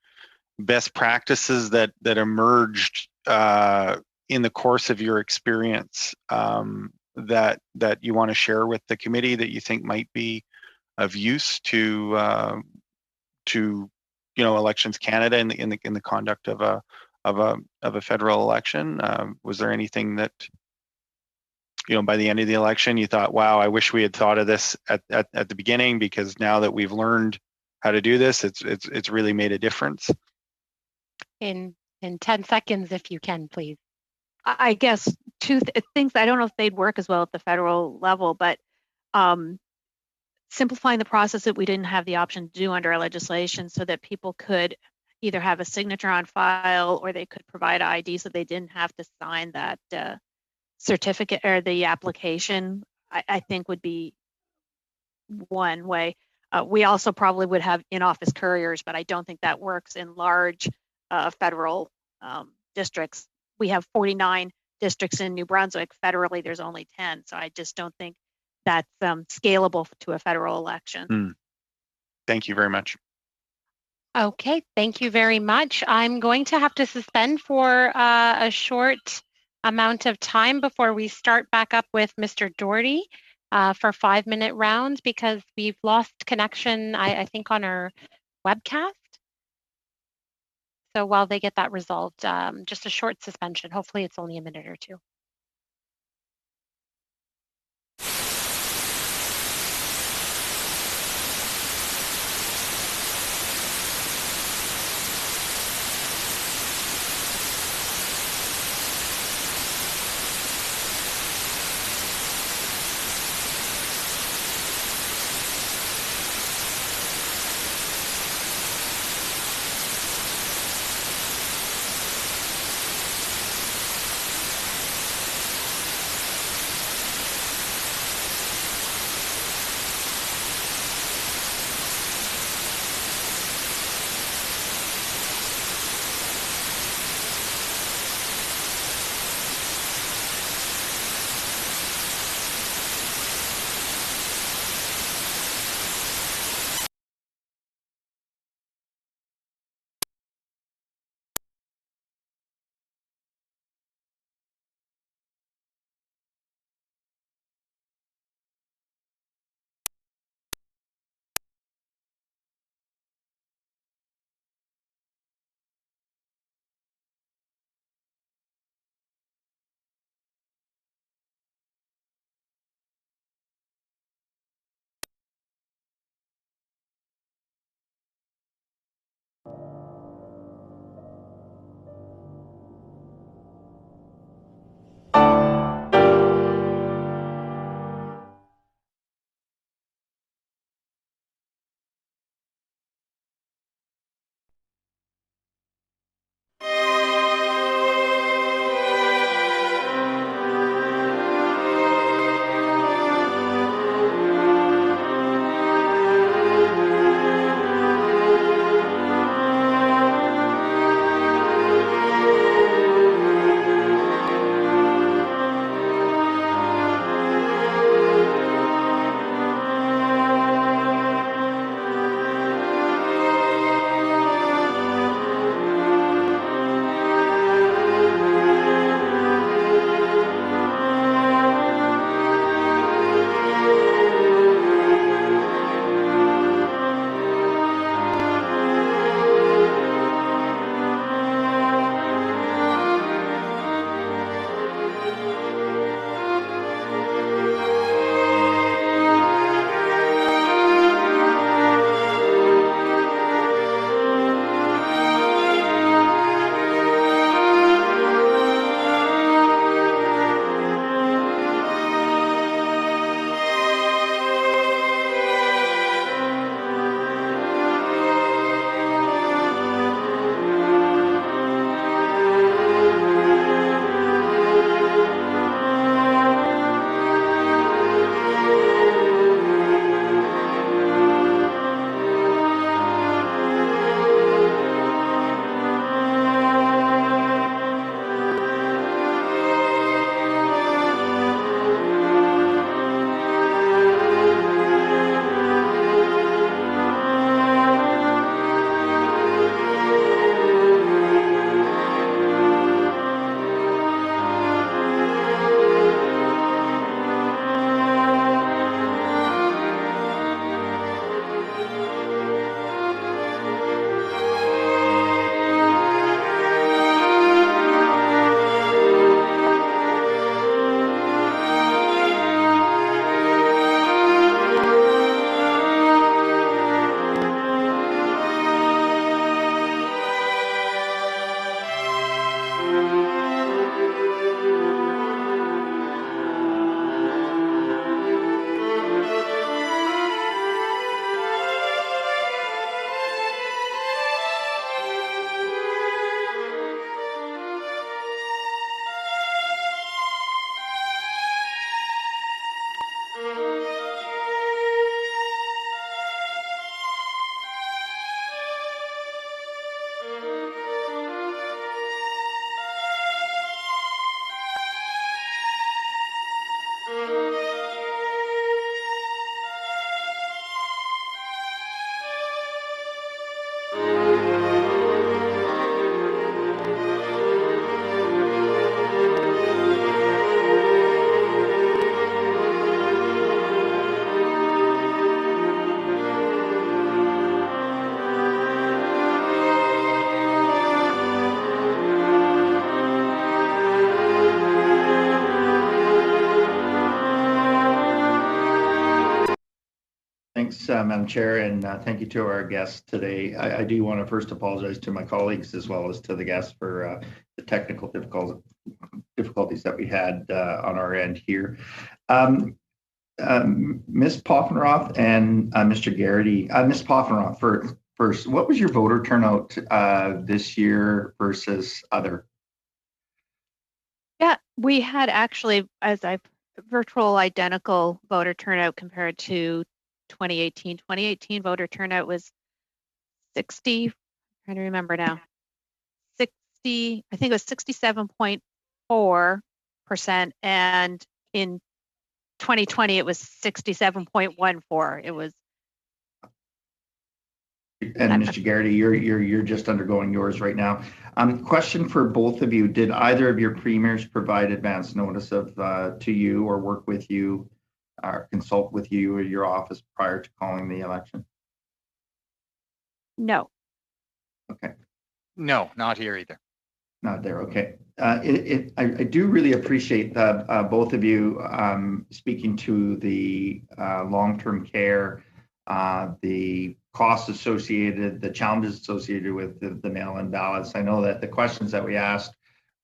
best practices that emerged in the course of your experience that you want to share with the committee that you think might be of use to Elections Canada in the conduct of a federal election? Was there anything that, by the end of the election, you thought, wow, I wish we had thought of this at the beginning, because now that we've learned how to do this, it's really made a difference? In 10 seconds, if you can, please. I guess two things. I don't know if they'd work as well at the federal level, but simplifying the process that we didn't have the option to do under our legislation, so that people could either have a signature on file or they could provide ID so they didn't have to sign that certificate or the application, I think would be one way. We also probably would have in-office couriers, but I don't think that works in large federal districts. We have 49 districts in New Brunswick. Federally, there's only 10. So I just don't think that's scalable to a federal election. Thank you very much. Okay, thank you very much. I'm going to have to suspend for a short amount of time before we start back up with Mr. Doherty for 5-minute rounds, because we've lost connection, I think, on our webcast. So while they get that resolved, just a short suspension. Hopefully it's only a minute or two. Madam Chair, and thank you to our guests today. I do want to first apologize to my colleagues as well as to the guests for the technical difficulties that we had on our end here. Ms. Poffenroth and Mr. Garrity. Ms. Poffenroth, first, what was your voter turnout this year versus other? Yeah, we had actually, virtual identical voter turnout compared to 2018. 2018 voter turnout was 60, I'm trying to remember now, 60, I think it was 67.4%, and in 2020 it was 67.14. It was. And Mr. Garrity, you're just undergoing yours right now. Question for both of you: did either of your premiers provide advance notice of to you, or work with you, or consult with you or your office prior to calling the election? No. Okay. No, not here either. Not there. Okay. I do really appreciate both of you speaking to the long-term care, the costs associated, the challenges associated with the mail-in ballots. I know that the questions that we asked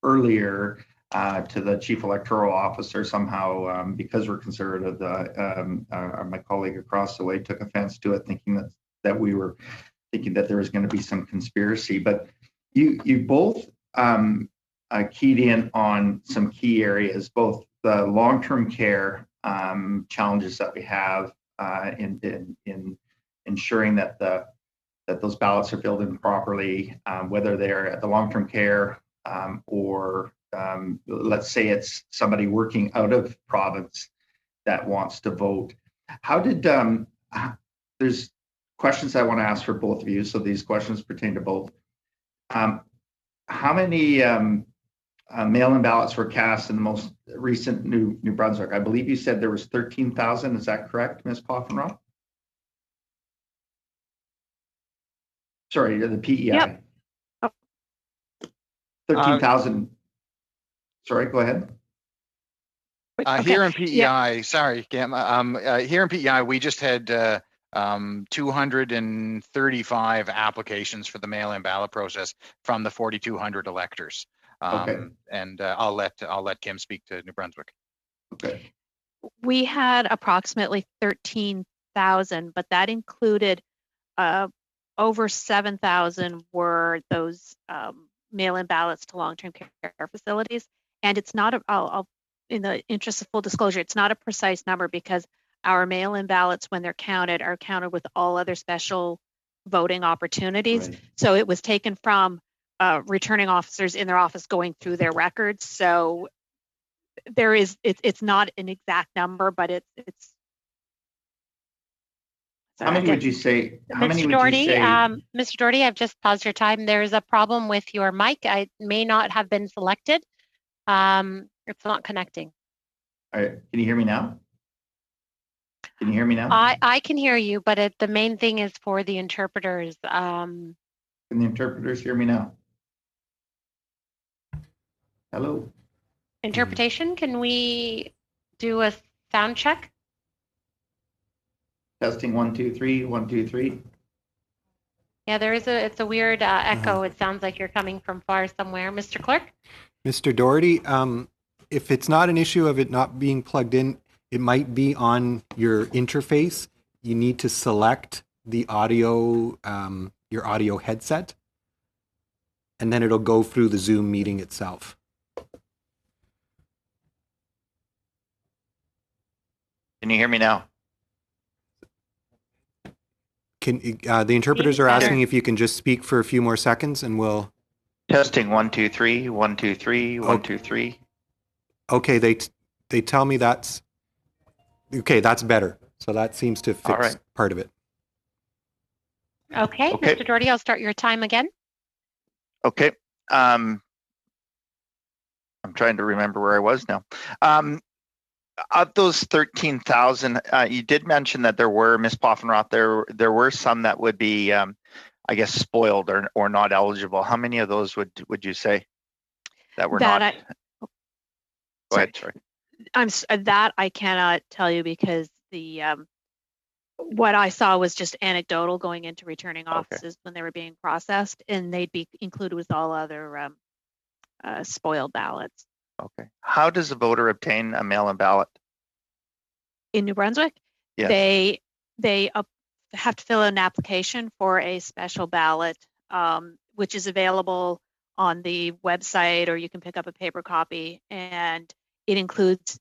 earlier to the chief electoral officer somehow, because we're conservative, my colleague across the way took offense to it, thinking that we were thinking that there was going to be some conspiracy. But you both keyed in on some key areas, both the long-term care challenges that we have in ensuring that those ballots are filled in properly, whether they're at the long-term care or let's say it's somebody working out of province that wants to vote. How did there's questions I want to ask for both of you, so these questions pertain to both. How many mail-in ballots were cast in the most recent New Brunswick? I believe you said there was 13,000. Is that correct, Ms. Poffenroth? Sorry, the PEI. Yep. Oh. 13,000. Sorry, go ahead. Okay. Here in PEI, sorry, Cam. Here in PEI, we just had 235 applications for the mail-in ballot process from the 4,200 electors. Okay. And I'll let Kim speak to New Brunswick. Okay. We had approximately 13,000, but that included over 7,000 were those mail-in ballots to long-term care facilities. And it's not I'll in the interest of full disclosure, it's not a precise number because our mail-in ballots, when they're counted, are counted with all other special voting opportunities. Right. So it was taken from returning officers in their office going through their records. So it's not an exact number, but it's. How many would you say? Mr. Doherty, I've just paused your time. There's a problem with your mic. I may not have been selected. It's not connecting. All right. Can you hear me now? Can you hear me now? I can hear you, but the main thing is for the interpreters. Can the interpreters hear me now? Hello? Interpretation, can we do a sound check? Testing 1, 2, 3, 1, 2, 3. Yeah, it's a weird echo. It sounds like you're coming from far somewhere. Mr. Clerk? Mr. Doherty, if it's not an issue of it not being plugged in, it might be on your interface. You need to select the audio, your audio headset, and then it'll go through the Zoom meeting itself. Can you hear me now? The interpreters are asking if you can just speak for a few more seconds, and we'll. Testing 1, 2, 3, 1, 2, 3, 1, 2, 3. Okay, they tell me that's okay. That's better. So that seems to fix part of it. Okay, Mr. Doherty, I'll start your time again. Okay. I'm trying to remember where I was now. Of those 13,000, you did mention that there were, Ms. Poffenroth, there were some that would be, I guess, spoiled or not eligible. How many of those would you say that were not? Go ahead, sorry. That I cannot tell you because what I saw was just anecdotal going into returning Okay. offices when they were being processed, and they'd be included with all other spoiled ballots. Okay. How does a voter obtain a mail-in ballot? In New Brunswick, Yes. they have to fill out an application for a special ballot, which is available on the website, or you can pick up a paper copy, and it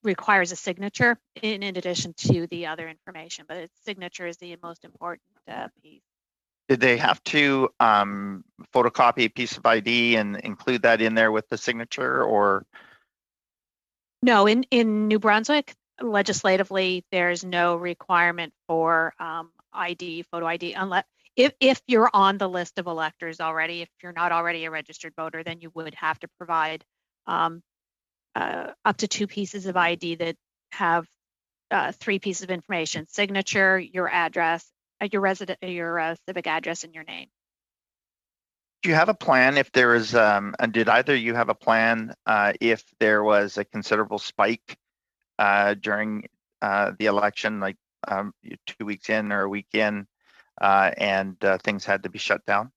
requires a signature in addition to the other information, but its signature is the most important piece. Did they have to photocopy a piece of ID and include that in there with the signature, or? No, in New Brunswick, legislatively, there's no requirement for photo ID, unless if you're on the list of electors already. If you're not already a registered voter, then you would have to provide up to 2 pieces of ID that have 3 pieces of information: signature, your address, your civic address, and your name. Do you have a plan if there is, and did either you have a plan if there was a considerable spike during the election, like 2 weeks in or a week in, and things had to be shut down?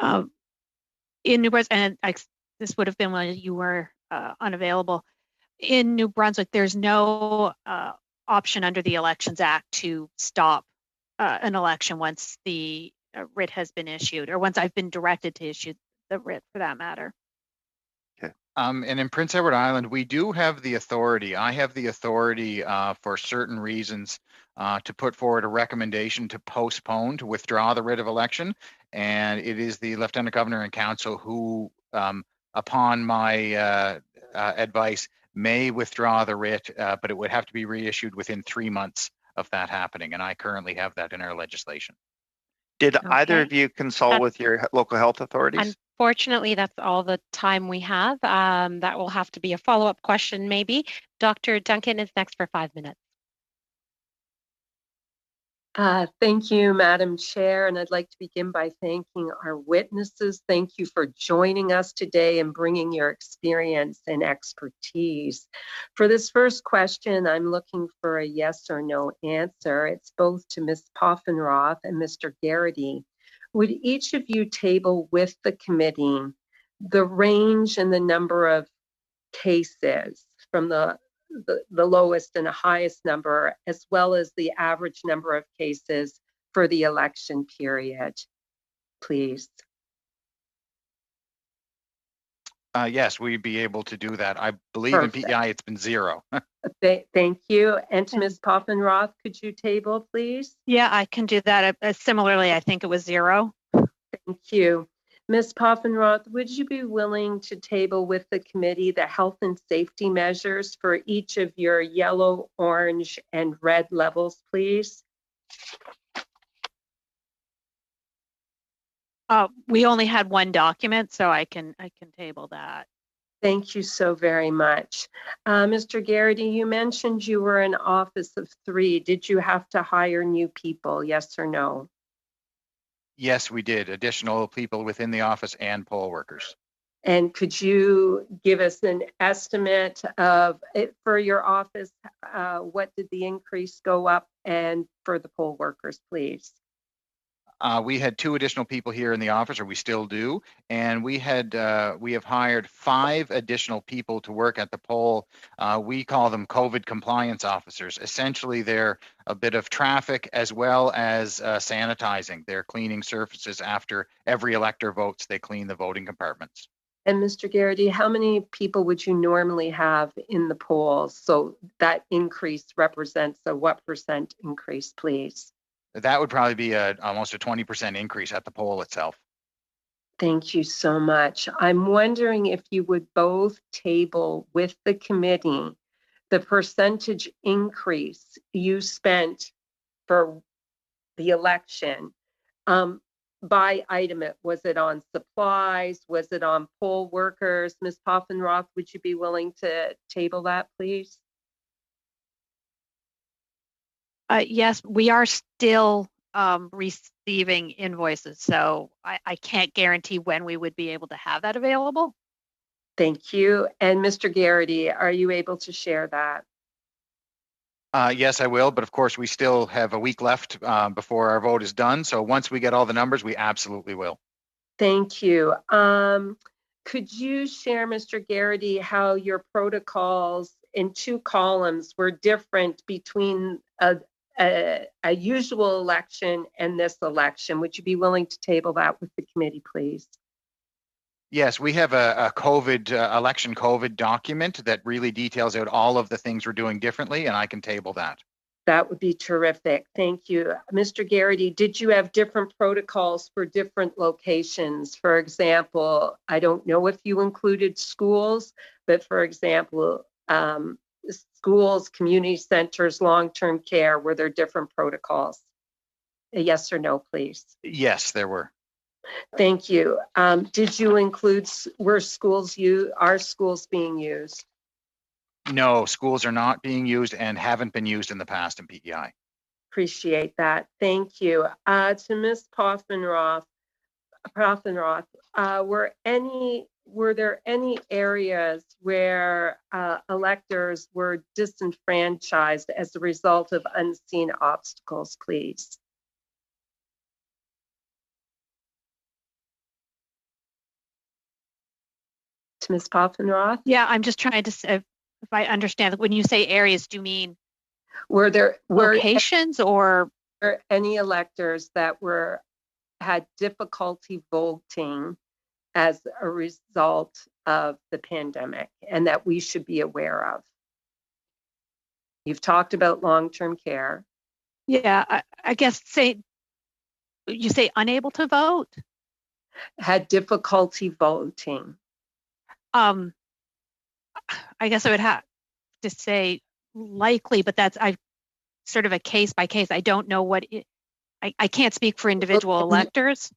In New Brunswick, and this would have been when you were unavailable. In New Brunswick, there's no option under the Elections Act to stop an election once the writ has been issued, or once I've been directed to issue the writ, for that matter. Okay. And in Prince Edward Island, we do have the authority. I have the authority for certain reasons to put forward a recommendation to postpone, to withdraw the writ of election. And it is the Lieutenant Governor and Council who, upon my advice, may withdraw the writ, but it would have to be reissued within 3 months of that happening. And I currently have that in our legislation. Did either of you consult with your local health authorities? Unfortunately, that's all the time we have. That will have to be a follow-up question, maybe. Dr. Duncan is next for 5 minutes. Thank you, Madam Chair, and I'd like to begin by thanking our witnesses. Thank you for joining us today and bringing your experience and expertise. For this first question, I'm looking for a yes or no answer. It's both to Ms. Poffenroth and Mr. Garrity. Would each of you table with the committee the range and the number of cases from the lowest and the highest number, as well as the average number of cases for the election period, please? Yes, we'd be able to do that. I believe Perfect. in PEI it's been 0. Thank you. And to Ms. Poffenroth, could you table, please? Yeah, I can do that. Similarly, I think it was 0. Thank you. Ms. Poffenroth, would you be willing to table with the committee the health and safety measures for each of your yellow, orange, and red levels, please? We only had 1 document, so I can table that. Thank you so very much. Mr. Garrity, you mentioned you were an office of 3. Did you have to hire new people, yes or no? Yes, we did. Additional people within the office and poll workers. And could you give us an estimate of it for your office? What did the increase go up, and for the poll workers, please? We had 2 additional people here in the office, or we still do, and we have hired 5 additional people to work at the poll. We call them COVID compliance officers. Essentially, they're a bit of traffic as well as sanitizing. They're cleaning surfaces after every elector votes. They clean the voting compartments. And Mr. Garrity, how many people would you normally have in the polls? So that increase represents a what % increase, please? That would probably be almost a 20% increase at the poll itself. Thank you so much. I'm wondering if you would both table with the committee the percentage increase you spent for the election by item. Was it on supplies? Was it on poll workers? Ms. Poffenroth, would you be willing to table that, please? Yes, we are still receiving invoices, so I can't guarantee when we would be able to have that available. Thank you. And Mr. Garrity, are you able to share that? Yes, I will. But of course, we still have a week left before our vote is done. So once we get all the numbers, we absolutely will. Thank you. Could you share, Mr. Garrity, how your protocols in 2 columns were different between a usual election and this election? Would you be willing to table that with the committee, please? Yes, we have a COVID election COVID document that really details out all of the things we're doing differently, and I can table that. That would be terrific. Thank you. Mr. Garrity, did you have different protocols for different locations? For example, I don't know if you included schools, but for example, schools, community centers, long-term care, were there different protocols? A yes or no, please. Yes, there were. Thank you. Did you include, are schools being used? No, schools are not being used and haven't been used in the past in PEI. Appreciate that. Thank you. To Ms. Poffenroth, were there any areas where electors were disenfranchised as a result of unseen obstacles, please? To Ms. Poffenroth? Yeah, I'm just trying to say, if I understand, when you say areas, do you mean locations or any electors that had difficulty voting as a result of the pandemic and that we should be aware of? You've talked about long-term care. Yeah, I guess you say unable to vote? Had difficulty voting. I guess I would have to say likely, but that's sort of a case by case. I don't know I can't speak for individual electors.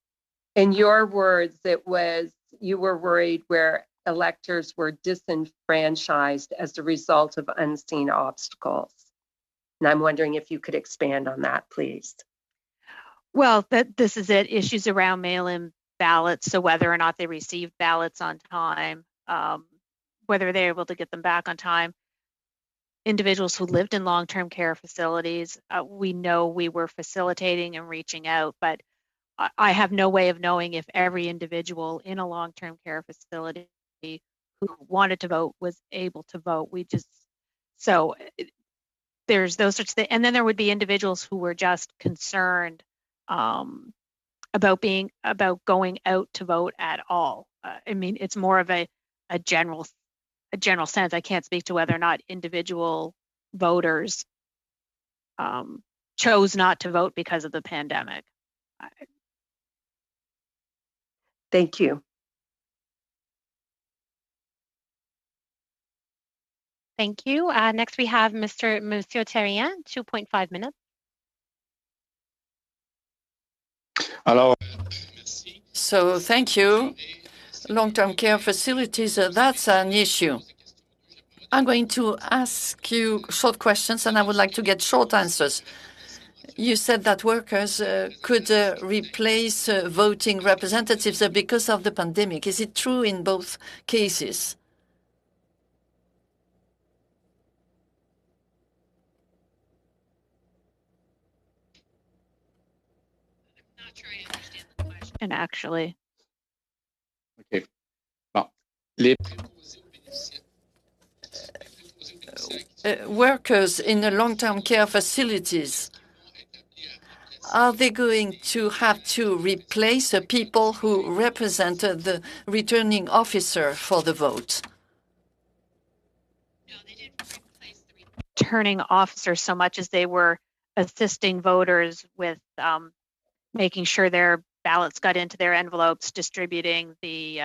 In your words, it was you were worried where electors were disenfranchised as a result of unseen obstacles. And I'm wondering if you could expand on that, please. Well, this is it, issues around mail-in ballots. So whether or not they received ballots on time, whether they're able to get them back on time. Individuals who lived in long-term care facilities, we know we were facilitating and reaching out, but I have no way of knowing if every individual in a long-term care facility who wanted to vote was able to vote. So there's those sorts of things. And then there would be individuals who were just concerned about going out to vote at all. I mean, it's more of a general sense. I can't speak to whether or not individual voters chose not to vote because of the pandemic. Thank you. Thank you. Next, we have Monsieur Terrien, 2.5 minutes. Hello. So thank you. Long-term care facilities, that's an issue. I'm going to ask you short questions, and I would like to get short answers. You said that workers could replace voting representatives because of the pandemic. Is it true in both cases? I'm not sure I understand the question, actually. Okay. Bon. Workers in the long-term care facilities, are they going to have to replace the people who represented the returning officer for the vote? No, they didn't replace the returning officer so much as they were assisting voters with making sure their ballots got into their envelopes, distributing the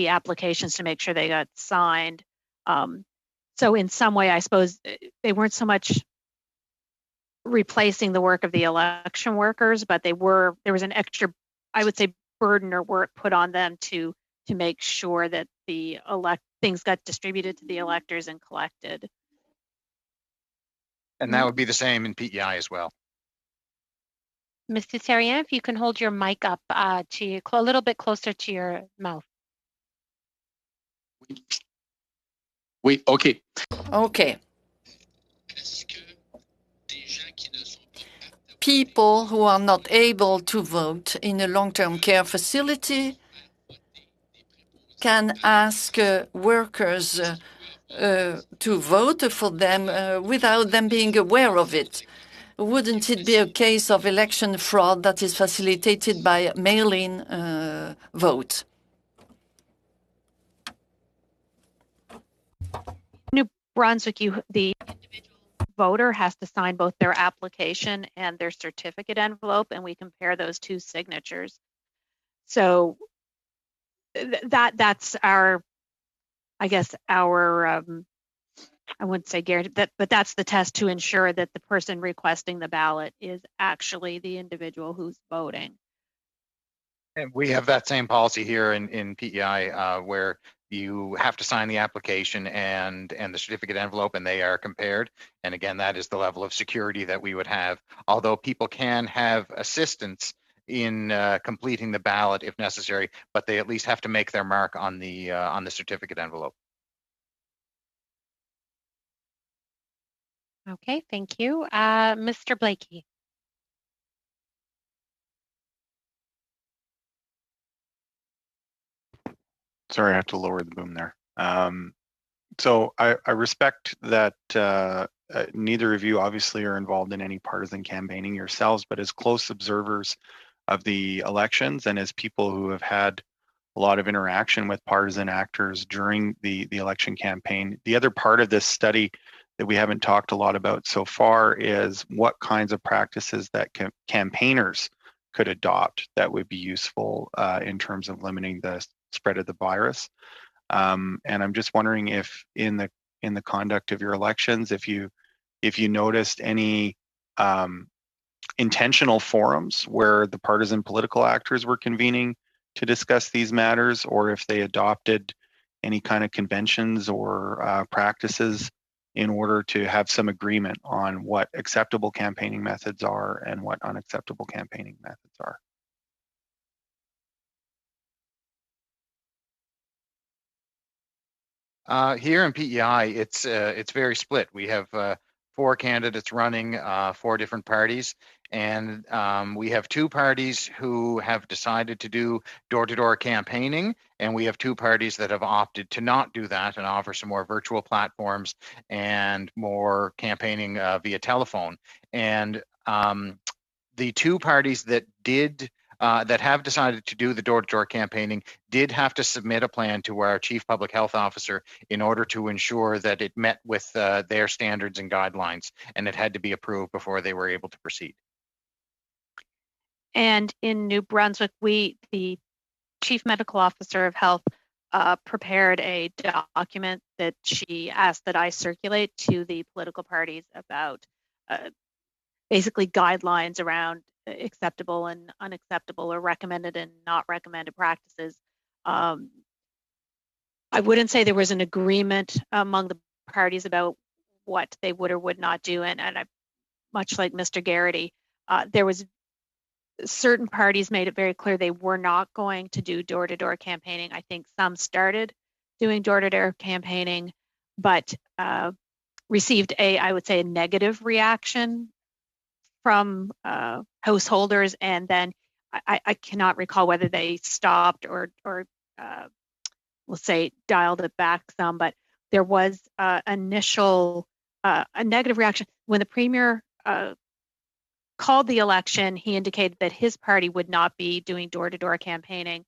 applications to make sure they got signed. So in some way, I suppose they weren't so much replacing the work of the election workers, but there was an extra, I would say, burden or work put on them to make sure that the things got distributed to the electors and collected. And that would be the same in PEI as well. Mr. Terrien, if you can hold your mic up a little bit closer to your mouth. Oui, OK. Okay. People who are not able to vote in a long-term care facility can ask workers to vote for them without them being aware of it. Wouldn't it be a case of election fraud that is facilitated by mail-in vote? New Brunswick, the voter has to sign both their application and their certificate envelope, and we compare those two signatures. So that's our, I guess, our I wouldn't say guarantee that, but that's the test to ensure that the person requesting the ballot is actually the individual who's voting. And we have that same policy here in PEI where you have to sign the application and the certificate envelope, and they are compared. And again, that is the level of security that we would have. Although people can have assistance in completing the ballot if necessary, but they at least have to make their mark on the certificate envelope. Okay, thank you. Mr. Blakey. Sorry, I have to lower the boom there. So I respect that neither of you obviously are involved in any partisan campaigning yourselves, but as close observers of the elections and as people who have had a lot of interaction with partisan actors during the election campaign, the other part of this study that we haven't talked a lot about so far is what kinds of practices that campaigners could adopt that would be useful in terms of limiting the spread of the virus. And I'm just wondering if in the conduct of your elections, if you noticed any intentional forums where the partisan political actors were convening to discuss these matters, or if they adopted any kind of conventions or practices in order to have some agreement on what acceptable campaigning methods are and what unacceptable campaigning methods are. Here in PEI, it's very split. We have 4 candidates running 4 different parties, and we have 2 parties who have decided to do door-to-door campaigning, and we have 2 parties that have opted to not do that and offer some more virtual platforms and more campaigning via telephone. And the 2 parties that did that have decided to do the door-to-door campaigning did have to submit a plan to our chief public health officer in order to ensure that it met with their standards and guidelines, and it had to be approved before they were able to proceed. And in New Brunswick, the chief medical officer of health prepared a document that she asked that I circulate to the political parties about basically guidelines around acceptable and unacceptable, or recommended and not recommended practices. I wouldn't say there was an agreement among the parties about what they would or would not do, and I, much like Mr. Garrity, there was certain parties made it very clear they were not going to do door-to-door campaigning. I think some started doing door-to-door campaigning, but received I would say, a negative reaction from householders, and then I cannot recall whether they stopped or let's say dialed it back some, but there was initial a negative reaction when the premier called the election. He indicated that his party would not be doing door-to-door campaigning,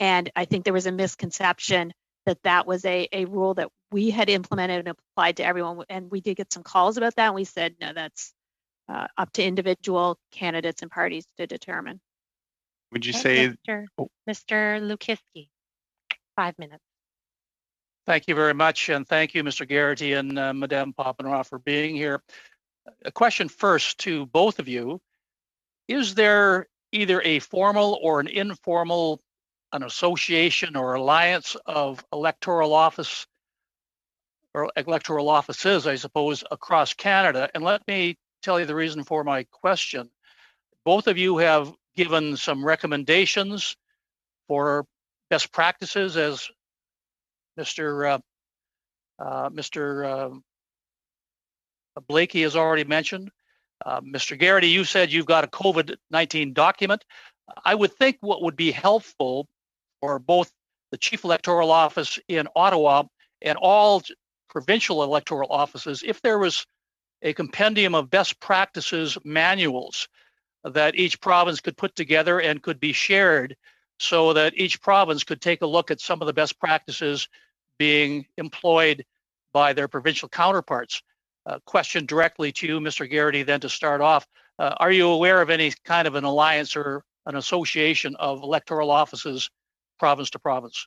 and I think there was a misconception that that was a rule that we had implemented and applied to everyone, and we did get some calls about that, and we said no, that's up to individual candidates and parties to determine. Would you say, Mr. Lukiski, 5 minutes. Thank you very much, and thank you, Mr. Garrity and Madame Papineau, for being here. A question first to both of you. Is there either a formal or an informal, an association or alliance of electoral office or electoral offices, I suppose, across Canada? And let me tell you the reason for my question. Both of you have given some recommendations for best practices, as Mr. Blakey has already mentioned. Mr. Garrity, you said you've got a COVID-19 document. I would think what would be helpful for both the Chief Electoral Office in Ottawa and all provincial electoral offices, if there was a compendium of best practices manuals that each province could put together and could be shared so that each province could take a look at some of the best practices being employed by their provincial counterparts. Question directly to you, Mr. Garrity, then to start off. Are you aware of any kind of an alliance or an association of electoral offices province to province?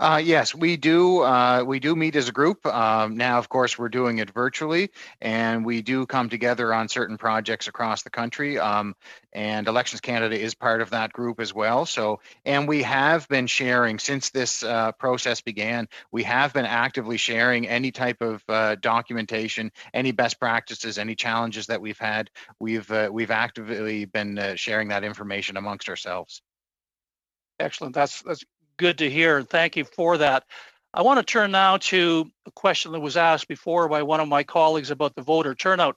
Yes, we do. We do meet as a group. Now, of course, we're doing it virtually, and we do come together on certain projects across the country. And Elections Canada is part of that group as well. So, and we have been sharing since this process began. We have been actively sharing any type of documentation, any best practices, any challenges that we've had. We've actively been sharing that information amongst ourselves. Excellent. That's good to hear. Thank you for that. I want to turn now to a question that was asked before by one of my colleagues about the voter turnout.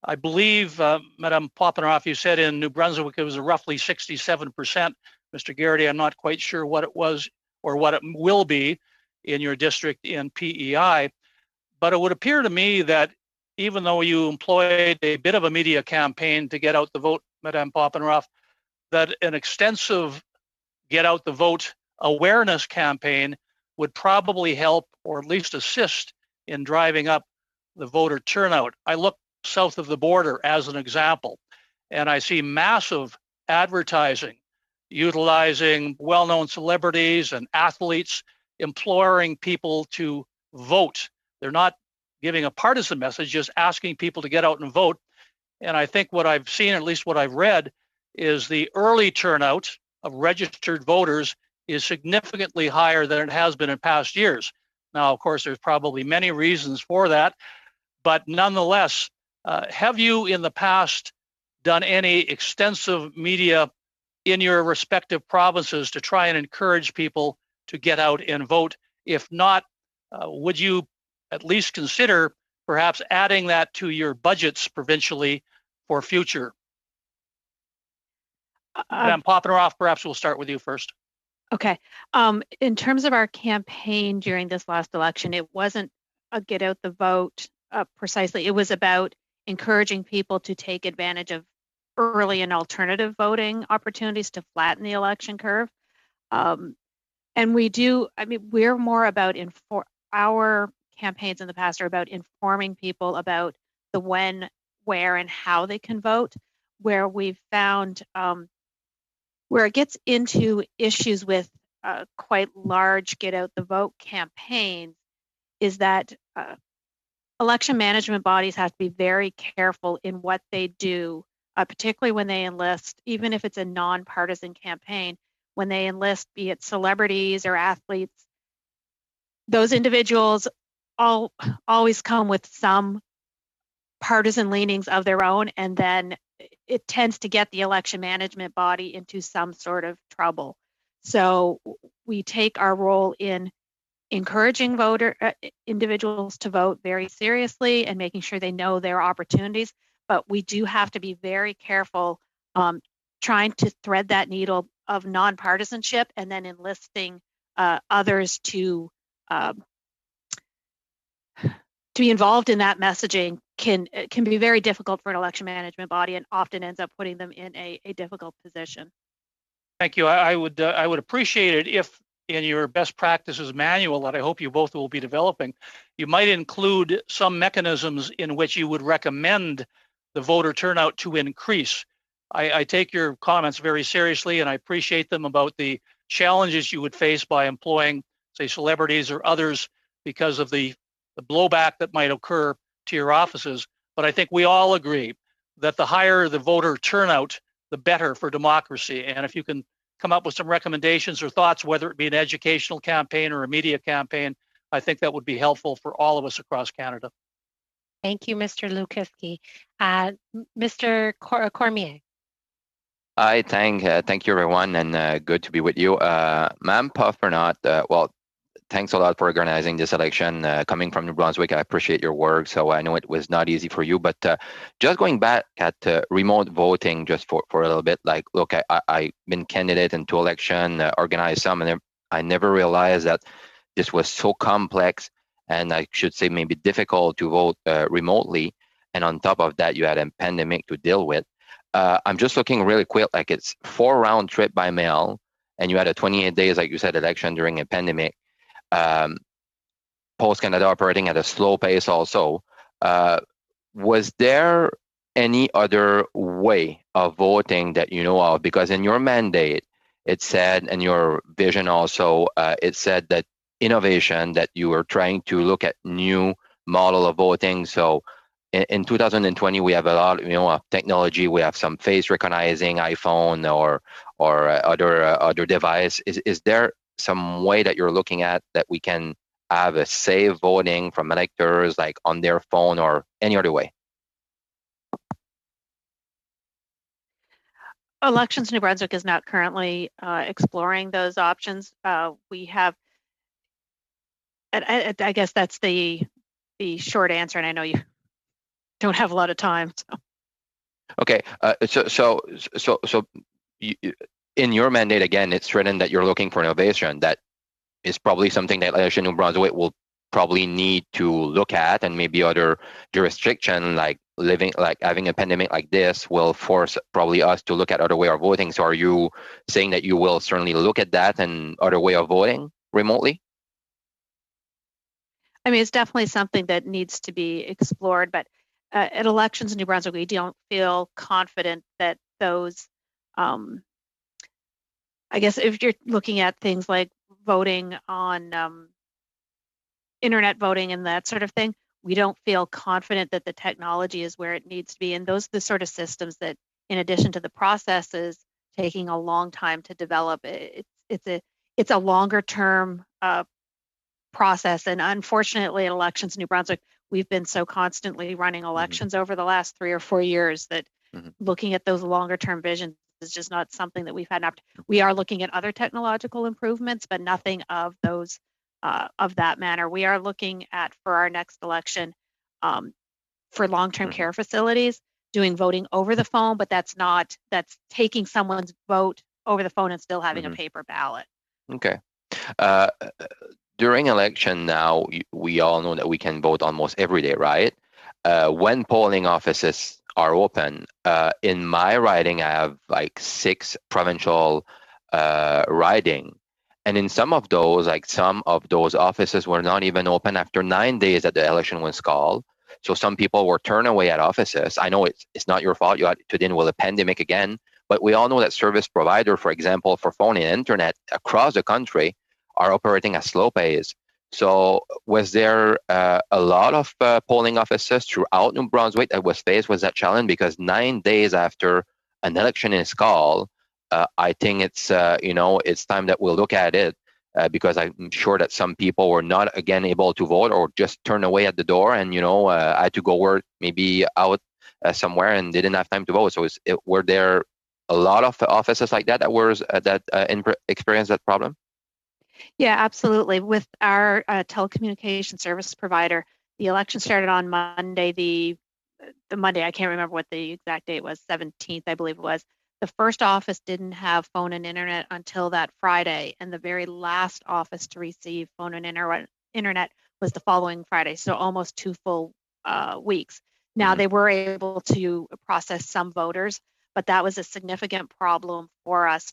I believe, Madame Poppenoff, you said in New Brunswick it was roughly 67%. Mr. Garrity, I'm not quite sure what it was or what it will be in your district in PEI, but it would appear to me that even though you employed a bit of a media campaign to get out the vote, Madame Poppenoff, that an extensive get out the vote awareness campaign would probably help or at least assist in driving up the voter turnout. I look south of the border as an example, and I see massive advertising utilizing well-known celebrities and athletes imploring people to vote. They're not giving a partisan message, just asking people to get out and vote. And I think what I've seen, at least what I've read, is the early turnout of registered voters is significantly higher than it has been in past years. Now, of course, there's probably many reasons for that, but nonetheless, have you in the past done any extensive media in your respective provinces to try and encourage people to get out and vote? If not, would you at least consider perhaps adding that to your budgets provincially for future? Madame Poppenoff, perhaps we'll start with you first. Okay. In terms of our campaign during this last election, it wasn't a get out the vote precisely. It was about encouraging people to take advantage of early and alternative voting opportunities to flatten the election curve. And we do, I mean, we're more about, our campaigns in the past are about informing people about the when, where, and how they can vote, where we've found where it gets into issues with quite large get out the vote campaigns is that election management bodies have to be very careful in what they do, particularly when they enlist, even if it's a nonpartisan campaign, when they enlist, be it celebrities or athletes, those individuals always come with some partisan leanings of their own, and then it tends to get the election management body into some sort of trouble. So we take our role in encouraging individuals to vote very seriously and making sure they know their opportunities. But we do have to be very careful trying to thread that needle of nonpartisanship and then enlisting others to be involved in that messaging can be very difficult for an election management body and often ends up putting them in a difficult position. Thank you. I would appreciate it if in your best practices manual that I hope you both will be developing, you might include some mechanisms in which you would recommend the voter turnout to increase. I take your comments very seriously, and I appreciate them about the challenges you would face by employing, say, celebrities or others because of the blowback that might occur to your offices. But I think we all agree that the higher the voter turnout, the better for democracy. And if you can come up with some recommendations or thoughts, whether it be an educational campaign or a media campaign, I think that would be helpful for all of us across Canada. Thank you, Mr. Lukiski. Mr. Cormier. Hi, thank you, everyone, and good to be with you. Ma'am Poppenoff, well, thanks a lot for organizing this election. Coming from New Brunswick, I appreciate your work. So I know it was not easy for you, but just going back at remote voting, just for a little bit, like, look, I've been candidate in 2 elections, organized some, and I never realized that this was so complex, and I should say maybe difficult to vote remotely. And on top of that, you had a pandemic to deal with. I'm just looking really quick, like it's 4 round trip by mail, and you had a 28 days, like you said, election during a pandemic. Post Canada operating at a slow pace also. Was there any other way of voting that you know of? Because in your mandate, it said, and your vision also, it said that innovation, that you were trying to look at new model of voting. So in 2020, we have a lot, of technology. We have some face recognizing iPhone or other device. Is there some way that you're looking at that we can have a safe voting from electors, like on their phone or any other way? Elections New Brunswick is not currently exploring those options. We have, and I guess that's the short answer, and I know you don't have a lot of time. So. Okay, so in your mandate, again, it's written that you're looking for innovation. That is probably something that Election New Brunswick will probably need to look at, and maybe other jurisdiction, like having a pandemic like this, will force probably us to look at other way of voting. So are you saying that you will certainly look at that and other way of voting remotely? I mean, it's definitely something that needs to be explored, but at Elections in New Brunswick, we don't feel confident that those, I guess if you're looking at things like voting on internet voting and that sort of thing, we don't feel confident that the technology is where it needs to be. And those are the sort of systems that, in addition to the processes taking a long time to develop, it's a longer term process. And unfortunately, at Elections New Brunswick, we've been so constantly running elections over the last 3 or 4 years that looking at those longer term visions is just not something that we've had. We are looking at other technological improvements, but nothing of those of that manner. We are looking at, for our next election, for long-term care facilities, doing voting over the phone, but that's taking someone's vote over the phone and still having a paper ballot. Okay. During election now, we all know that we can vote almost every day, right? When polling offices are open, in my riding, I have like 6 provincial riding. And in some of those offices were not even open after 9 days that the election was called. So some people were turned away at offices. I know it's not your fault. You had to deal with a pandemic again, but we all know that service provider, for example, for phone and internet across the country, are operating at slow pace. So was there a lot of polling offices throughout New Brunswick that was faced with that challenge? Because 9 days after an election is called, I think it's it's time that we'll look at it, because I'm sure that some people were not again able to vote, or just turned away at the door, and had to go work maybe out somewhere and didn't have time to vote. So were there a lot of offices like that experienced that problem? Yeah, absolutely. With our telecommunication service provider, the election started on Monday. The Monday, I can't remember what the exact date was, 17th, I believe it was. The first office didn't have phone and internet until that Friday, and the very last office to receive phone and internet was the following Friday, so almost 2 full weeks. Now, they were able to process some voters, but that was a significant problem for us,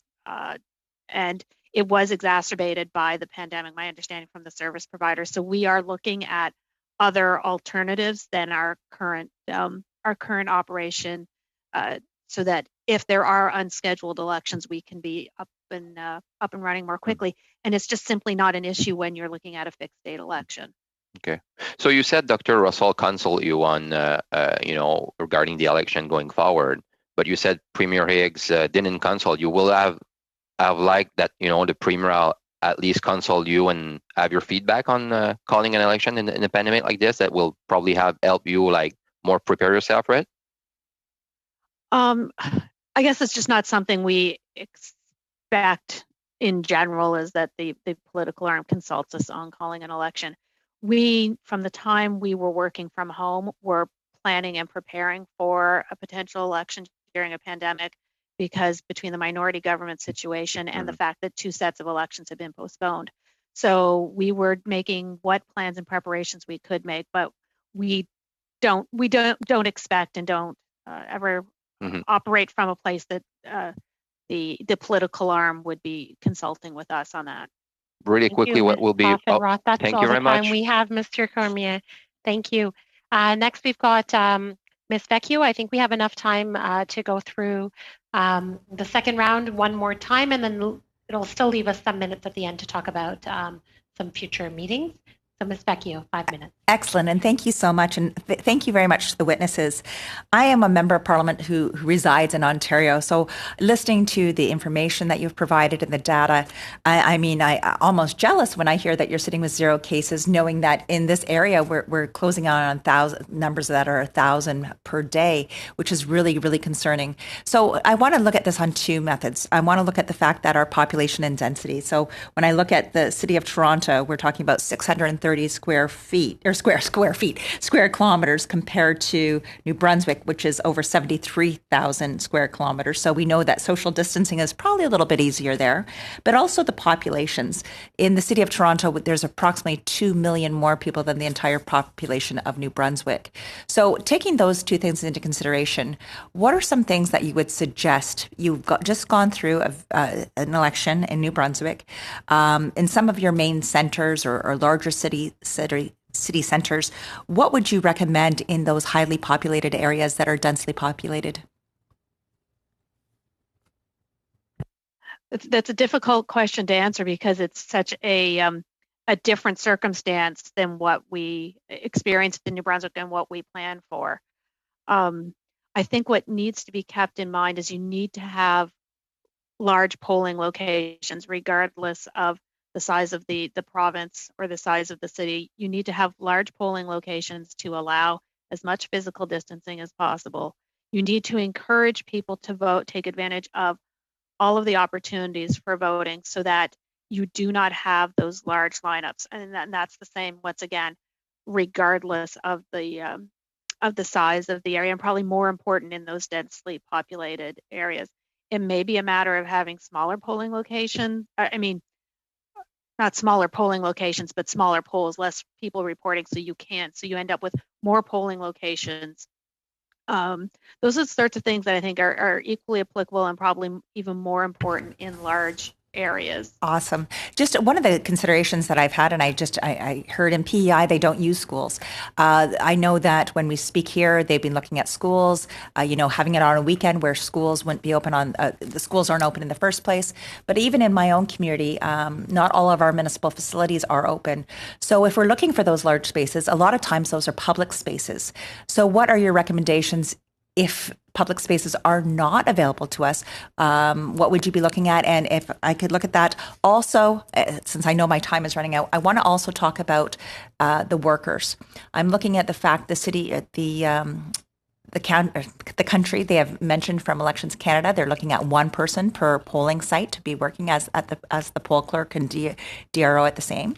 and it was exacerbated by the pandemic, my understanding from the service provider. So we are looking at other alternatives than our current operation, so that if there are unscheduled elections, we can be up and running more quickly. And it's just simply not an issue when you're looking at a fixed date election. Okay. So you said Dr. Russell consulted you on, regarding the election going forward, but you said Premier Higgs didn't consult you. Will have liked that, the Premier at least consult you and have your feedback on calling an election in a pandemic like this, that will probably help you more prepare yourself for it? I guess it's just not something we expect in general is that the political arm consults us on calling an election. We, from the time we were working from home, were planning and preparing for a potential election during a pandemic, because between the minority government situation and the fact that 2 sets of elections have been postponed. So we were making what plans and preparations we could make, but we don't expect and don't ever operate from a place that the political arm would be consulting with us on that. Really Thank quickly, you, what Ms. will be? Poffenroth. That's thank all you the very time much. we have, Mr. Cormier. Thank you. Next, we've got Ms. Vecchio. I think we have enough time to go through the second round one more time, and then it'll still leave us some minutes at the end to talk about some future meetings. So Ms. Vecchio, 5 minutes. Excellent, and thank you so much, and thank you very much to the witnesses. I am a member of Parliament who resides in Ontario, so listening to the information that you've provided and the data, I'm almost jealous when I hear that you're sitting with 0 cases, knowing that in this area we're closing on numbers that are 1,000 per day, which is really, really concerning. So I want to look at this on 2 methods. I want to look at the fact that our population and density. So when I look at the City of Toronto, we're talking about 630 square kilometers compared to New Brunswick, which is over 73,000 square kilometers. So we know that social distancing is probably a little bit easier there, but also the populations. In the City of Toronto, there's approximately 2 million more people than the entire population of New Brunswick. So taking those 2 things into consideration, what are some things that you would suggest? You've just gone through an election in New Brunswick. In some of your main centers or larger city centers, what would you recommend in those highly populated areas that are densely populated? That's a difficult question to answer because it's such a different circumstance than what we experienced in New Brunswick and what we planned for. I think what needs to be kept in mind is you need to have large polling locations, regardless of the size of the province or the size of the city. You need to have large polling locations to allow as much physical distancing as possible. You need to encourage people to vote, take advantage of all of the opportunities for voting so that you do not have those large lineups. And that's the same, once again, regardless of the size of the area, and probably more important in those densely populated areas. It may be a matter of having smaller polling locations. Not smaller polling locations, but smaller polls, less people reporting, so you end up with more polling locations. Those are the sorts of things that I think are equally applicable and probably even more important in large areas. Awesome. Just one of the considerations that I've had, and I heard in PEI they don't use schools. I know that when we speak here, they've been looking at schools, having it on a weekend where schools wouldn't be open the schools aren't open in the first place. But even in my own community, not all of our municipal facilities are open. So if we're looking for those large spaces, a lot of times those are public spaces. So what are your recommendations if public spaces are not available to us? What would you be looking at? And if I could look at that also, since I know my time is running out, I want to also talk about the workers. I'm looking at the fact the city, the country, they have mentioned from Elections Canada, they're looking at 1 person per polling site to be working as the poll clerk and DRO at the same.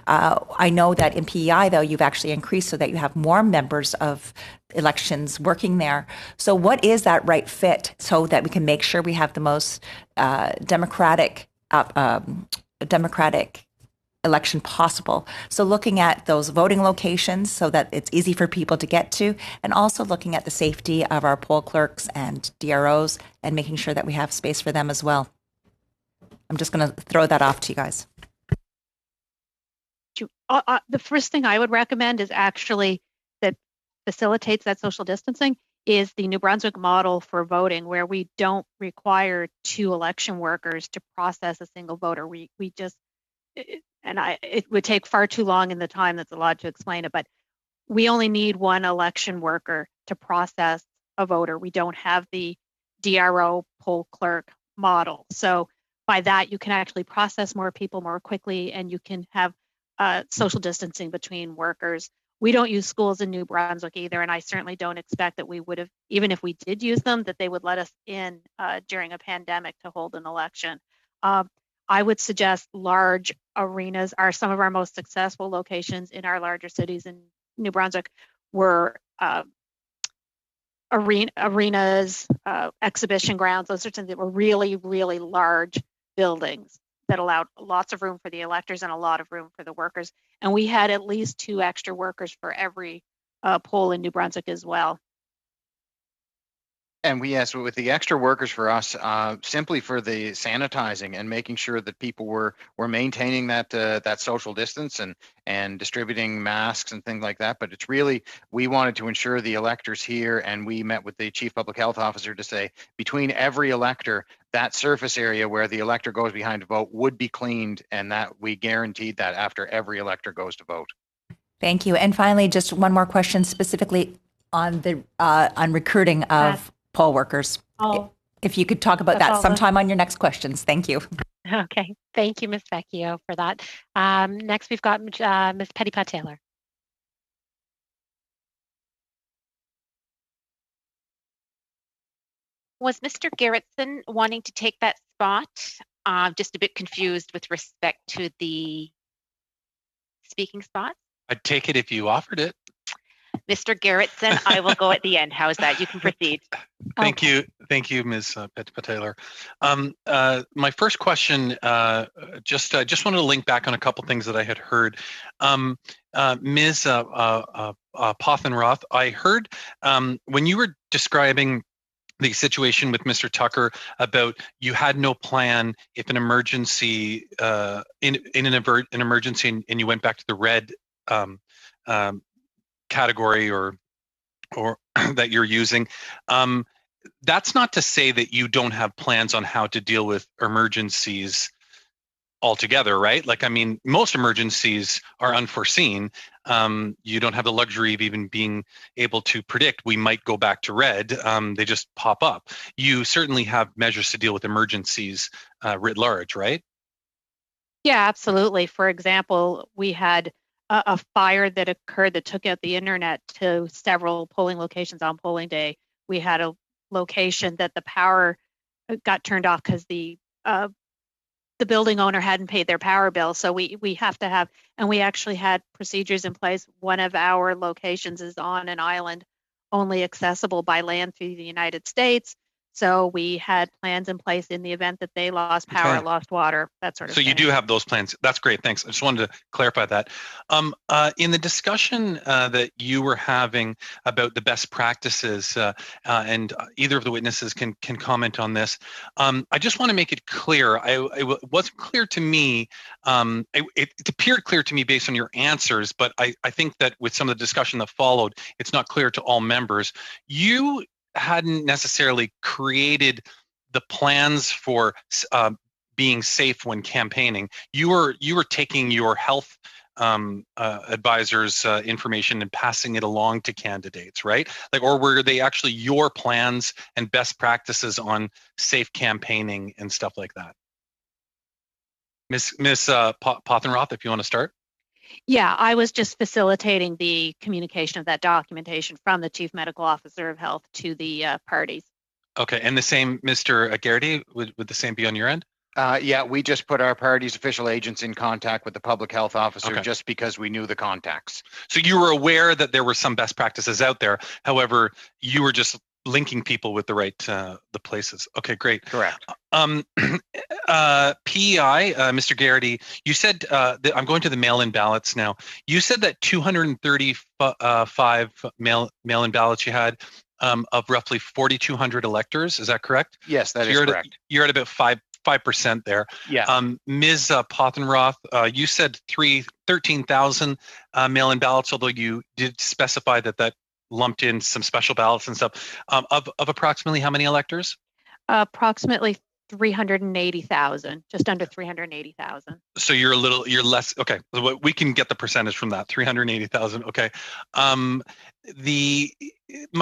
I know that in PEI, though, you've actually increased so that you have more members of elections working there. So what is that right fit so that we can make sure we have the most democratic election possible? So looking at those voting locations so that it's easy for people to get to, and also looking at the safety of our poll clerks and DROs and making sure that we have space for them as well. I'm just going to throw that off to you guys. The first thing I would recommend is actually that facilitates that social distancing is the New Brunswick model for voting, where we don't require 2 election workers to process a single voter. We just, it would take far too long in the time that's allowed to explain it, but we only need 1 election worker to process a voter. We don't have the DRO poll clerk model. So by that, you can actually process more people more quickly, and you can have social distancing between workers. We don't use schools in New Brunswick either, and I certainly don't expect that we would have, even if we did use them, that they would let us in during a pandemic to hold an election. I would suggest large arenas are some of our most successful locations in our larger cities in New Brunswick were arenas, exhibition grounds, those sorts of things that were really, really large buildings that allowed lots of room for the electors and a lot of room for the workers. And we had at least 2 extra workers for every poll in New Brunswick as well. And yes, with the extra workers for us, simply for the sanitizing and making sure that people were maintaining that social distance and distributing masks and things like that. But it's really, we wanted to ensure the electors here, and we met with the chief public health officer to say between every elector, that surface area where the elector goes behind to vote would be cleaned, and that we guaranteed that after every elector goes to vote. Thank you. And finally, just one more question specifically on the on recruiting of poll workers. If you could talk about that sometime on your next questions. Thank you. Okay. Thank you, Ms. Vecchio, for that. Next, we've got Ms. Pettipat-Taylor. Was Mr. Gerritsen wanting to take that spot? Just a bit confused with respect to the speaking spot. I'd take it if you offered it. Mr. Gerritsen, I will go at the end. How's that? You can proceed. Thank you, Ms. Pettipat-Taylor. My first question, just wanted to link back on a couple things that I had heard. Ms. Pothenroth, I heard when you were describing the situation with Mr. Tucker about you had no plan if an emergency in an emergency and you went back to the red category or that you're using. That's not to say that you don't have plans on how to deal with emergencies altogether, right? Like, I mean, most emergencies are unforeseen. You don't have the luxury of even being able to predict we might go back to red. They just pop up. You certainly have measures to deal with emergencies writ large, right? Yeah, absolutely. For example, we had a fire that occurred that took out the internet to several polling locations on polling day. We had a location that the power got turned off because the building owner hadn't paid their power bill. So we have to have, and we actually had procedures in place. One of our locations is on an island only accessible by land through the United States. So we had plans in place in the event that they lost power, Okay. lost water, that sort of thing. So you do have those plans. That's great. Thanks. I just wanted to clarify that. In the discussion that you were having about the best practices, and either of the witnesses can comment on this, I just want to make it clear. It wasn't clear to me. It appeared clear to me based on your answers, but I think that with some of the discussion that followed, it's not clear to all members. You hadn't necessarily created the plans for being safe when campaigning. You were taking your health advisors' information and passing it along to candidates, right? Like, or were they actually your plans and best practices on safe campaigning and stuff like that? Miss Pothenroth, if you want to start. Yeah, I was just facilitating the communication of that documentation from the Chief Medical Officer of Health to the parties. Okay, and the same, Mr. Garrity, would the same be on your end? Yeah, we just put our party's official agents in contact with the public health officer Okay. just because we knew the contacts. So you were aware that there were some best practices out there. However, you were just linking people with the right the places. Okay, great. Correct. PEI, Mr. Garrity, you said that I'm going to the mail-in ballots now. You said that 235 mail-in ballots you had of roughly 4,200 electors. Is that correct? Yes, that is correct. You're at about 5% there. Yeah. Ms. Pothenroth, you said 13,000 mail-in ballots, although you did specify that lumped in some special ballots and stuff. Of approximately how many electors? Approximately 380,000, just under 380,000. So you're less. Okay, we can get the percentage from that. 380,000. Okay. My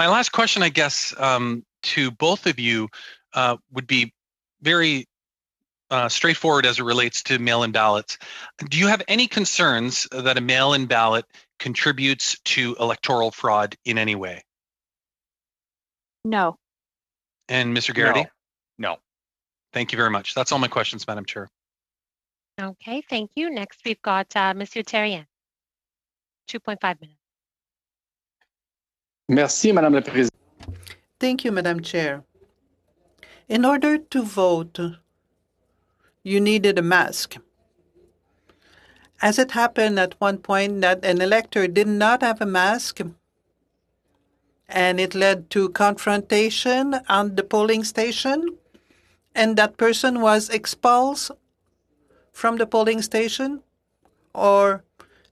last question, I guess, to both of you would be very straightforward as it relates to mail-in ballots. Do you have any concerns that a mail-in ballot contributes to electoral fraud in any way? No. And Mr. Garrity? No. Thank you very much. That's all my questions, Madam Chair. Okay, thank you. Next, we've got Monsieur Terrien. 2.5 minutes. Merci, Madame la Présidente. Thank you, Madam Chair. In order to vote, you needed a mask. As it happened at one point that an elector did not have a mask, and it led to confrontation on the polling station, and that person was expelled from the polling station or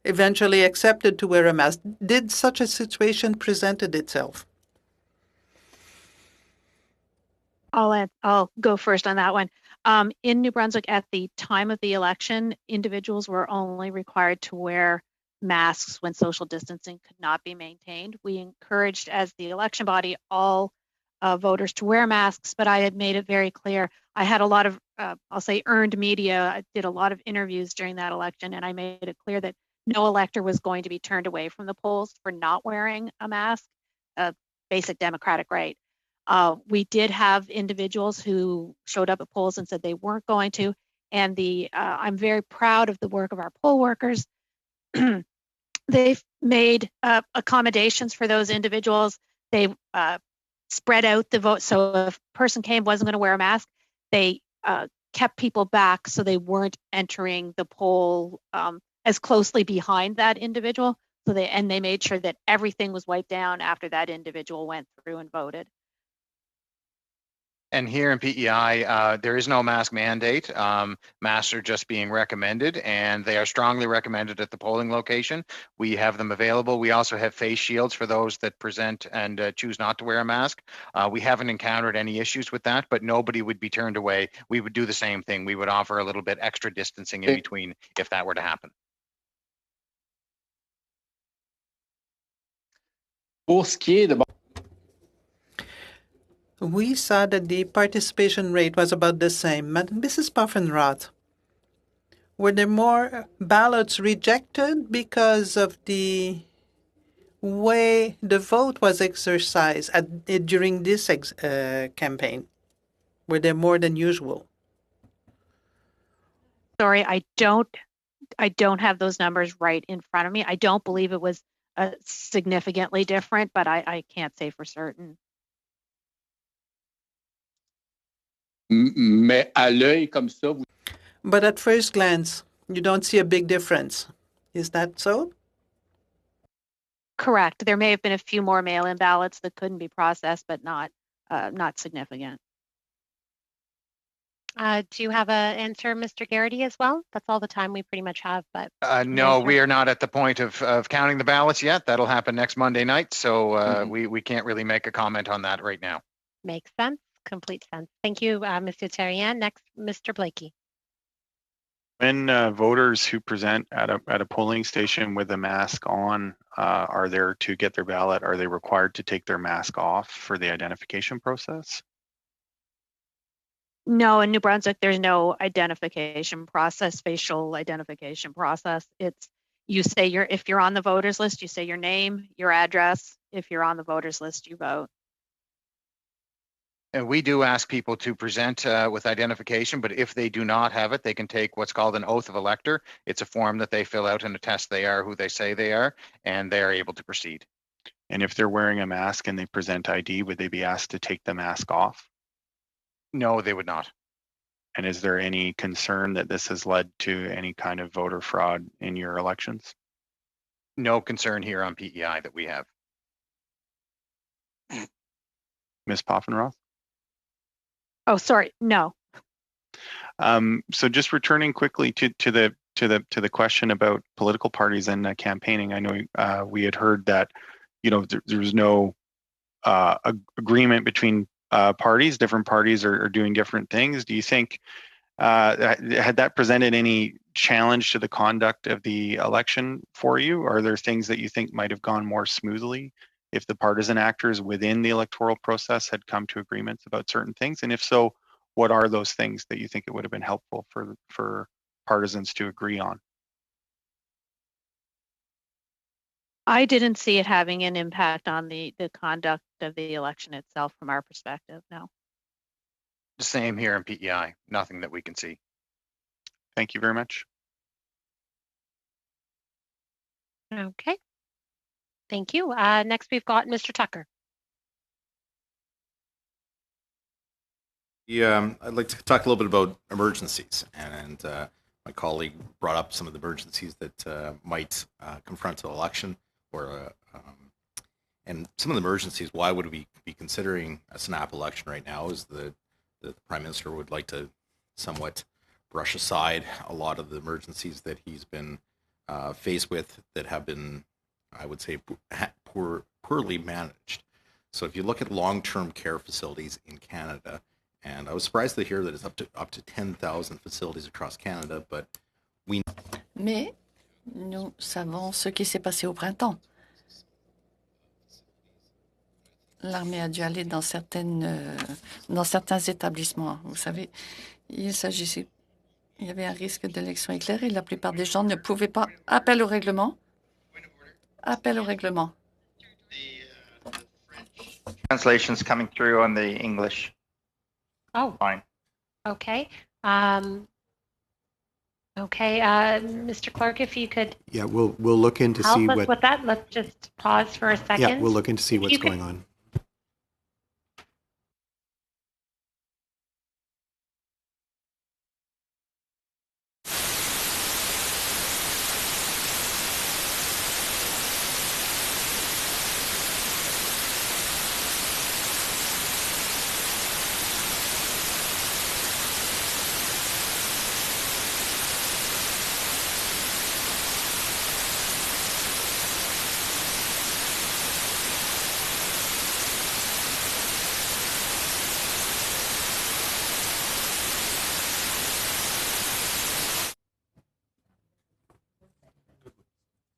eventually accepted to wear a mask. Did such a situation presented itself? I'll go first on that one. In New Brunswick, at the time of the election, individuals were only required to wear masks when social distancing could not be maintained. We encouraged, as the election body, all voters to wear masks, but I had made it very clear. I had a lot of, I'll say, earned media. I did a lot of interviews during that election, and I made it clear that no elector was going to be turned away from the polls for not wearing a mask, a basic democratic right. We did have individuals who showed up at polls and said they weren't going to, and I'm very proud of the work of our poll workers. They've made accommodations for those individuals. They spread out the vote. So if a person wasn't going to wear a mask, they kept people back so they weren't entering the poll as closely behind that individual. So they made sure that everything was wiped down after that individual went through and voted. And here in PEI, there is no mask mandate. Masks are just being recommended, and they are strongly recommended at the polling location. We have them available. We also have face shields for those that present and choose not to wear a mask. We haven't encountered any issues with that, but nobody would be turned away. We would do the same thing. We would offer a little bit extra distancing in between if that were to happen. We saw that the participation rate was about the same. Mrs. Poffenroth, were there more ballots rejected because of the way the vote was exercised during this campaign? Were there more than usual? Sorry, I don't have those numbers right in front of me. I don't believe it was significantly different, but I can't say for certain. Mais à l'œil comme ça, But at first glance, you don't see a big difference. Is that so? Correct. There may have been a few more mail-in ballots that couldn't be processed, but not significant. Do you have an answer, Mr. Garrity, as well? That's all the time we pretty much have. But no, we are not at the point of counting the ballots yet. That'll happen next Monday night, so we can't really make a comment on that right now. Makes sense. Complete sense. Thank you, Mr. Terrien. Next, Mr. Blakey. When voters who present at a polling station with a mask on are there to get their ballot, are they required to take their mask off for the identification process? No, in New Brunswick, there's no identification process, facial identification process. It's you say if you're on the voters list, you say your name, your address. If you're on the voters list, you vote. And we do ask people to present with identification, but if they do not have it, they can take what's called an oath of elector. It's a form that they fill out and attest they are who they say they are, and they are able to proceed. And if they're wearing a mask and they present ID, would they be asked to take the mask off? No, they would not. And is there any concern that this has led to any kind of voter fraud in your elections? No concern here on PEI that we have. Ms. Poffenroth? Oh, sorry, no. So just returning quickly to the question about political parties and campaigning. I know we had heard that there was no agreement between parties. Different parties are doing different things. Do you think had that presented any challenge to the conduct of the election for you? Are there things that you think might have gone more smoothly if the partisan actors within the electoral process had come to agreements about certain things? And if so, what are those things that you think it would have been helpful for partisans to agree on? I didn't see it having an impact on the conduct of the election itself from our perspective, no. The same here in PEI, nothing that we can see. Thank you very much. Okay. Thank you. Next, we've got Mr. Tucker. Yeah, I'd like to talk a little bit about emergencies, and my colleague brought up some of the emergencies that might confront an election, or and some of the emergencies. Why would we be considering a snap election right now? Is the Prime Minister would like to somewhat brush aside a lot of the emergencies that he's been faced with that have been, I would say, poorly managed. So if you look at long-term care facilities in Canada, and I was surprised to hear that it's up to 10,000 facilities across Canada, but we. Mais nous savons ce qui s'est passé au printemps. L'armée a dû aller dans certains établissements. Vous savez, il y avait un risque d'élection éclairée. La plupart des gens ne pouvaient pas. Appel au règlement. Appel au règlement. Translation's coming through on the English. Oh, fine. Okay. Okay, Mr. Clerk, if you could. Yeah, we'll look into help see us what. with that. Let's just pause for a second. Yeah, we'll look into see what's going on.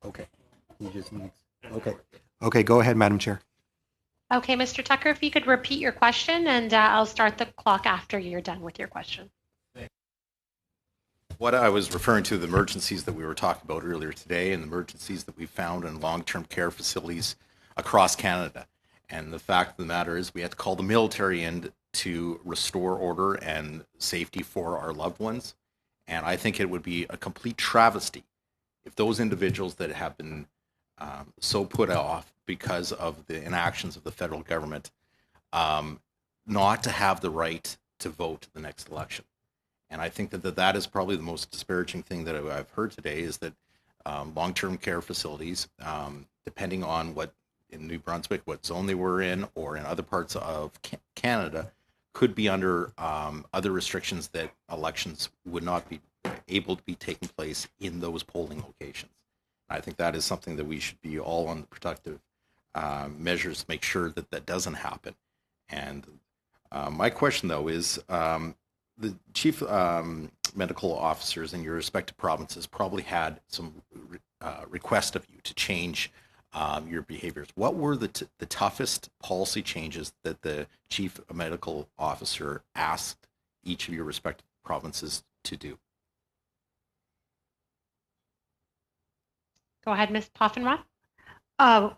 Okay. He just needs. Okay. Okay, go ahead, Madam Chair. Okay, Mr. Tucker, if you could repeat your question, and I'll start the clock after you're done with your question. What I was referring to, the emergencies that we were talking about earlier today, and the emergencies that we found in long-term care facilities across Canada. And the fact of the matter is we had to call the military in to restore order and safety for our loved ones. And I think it would be a complete travesty if those individuals that have been so put off because of the inactions of the federal government, not to have the right to vote the next election. And I think that is probably the most disparaging thing that I've heard today, is that long-term care facilities, depending on what in New Brunswick, what zone they were in, or in other parts of Canada, could be under other restrictions that elections would not be able to be taking place in those polling locations. I think that is something that we should be all on the protective measures to make sure that that doesn't happen. And my question, though, is the chief medical officers in your respective provinces probably had some request of you to change your behaviors. What were the toughest policy changes that the chief medical officer asked each of your respective provinces to do? Go ahead, Ms. Poffenroth.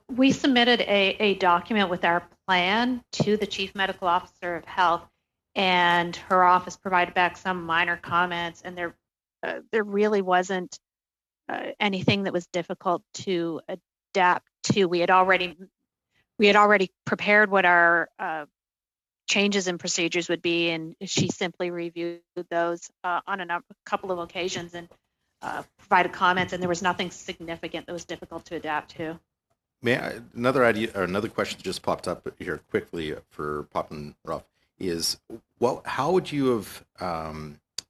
We submitted a document with our plan to the Chief Medical Officer of Health, and her office provided back some minor comments, and there really wasn't anything that was difficult to adapt to. We had already prepared what our changes and procedures would be, and she simply reviewed those on a couple of occasions and provided comments, and there was nothing significant that was difficult to adapt to. Another idea, or another question that just popped up here quickly for Poffenroth is, how would you have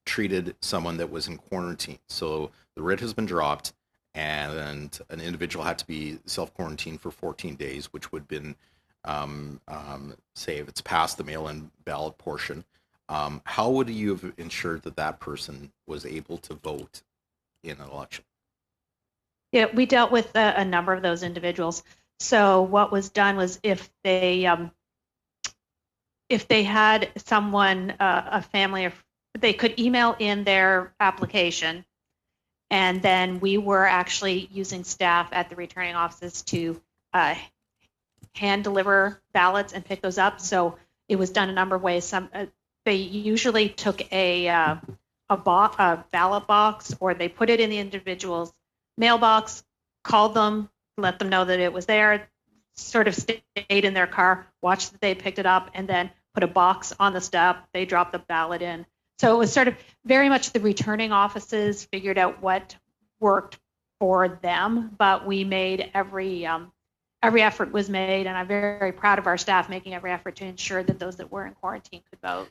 treated someone that was in quarantine? So the writ has been dropped, and an individual had to be self-quarantined for 14 days, which would have been, say, if it's past the mail-in ballot portion. How would you have ensured that that person was able to vote in an election? Yeah, we dealt with a number of those individuals. So what was done was, if they had someone, a family, they could email in their application, and then we were actually using staff at the returning offices to hand deliver ballots and pick those up. So it was done a number of ways. They usually took a a ballot box, or they put it in the individual's mailbox, called them, let them know that it was there, sort of stayed in their car, watched that they picked it up, and then put a box on the step. They dropped the ballot in. So it was sort of very much the returning offices figured out what worked for them, but we made every effort was made, and I'm very, very proud of our staff making every effort to ensure that those that were in quarantine could vote.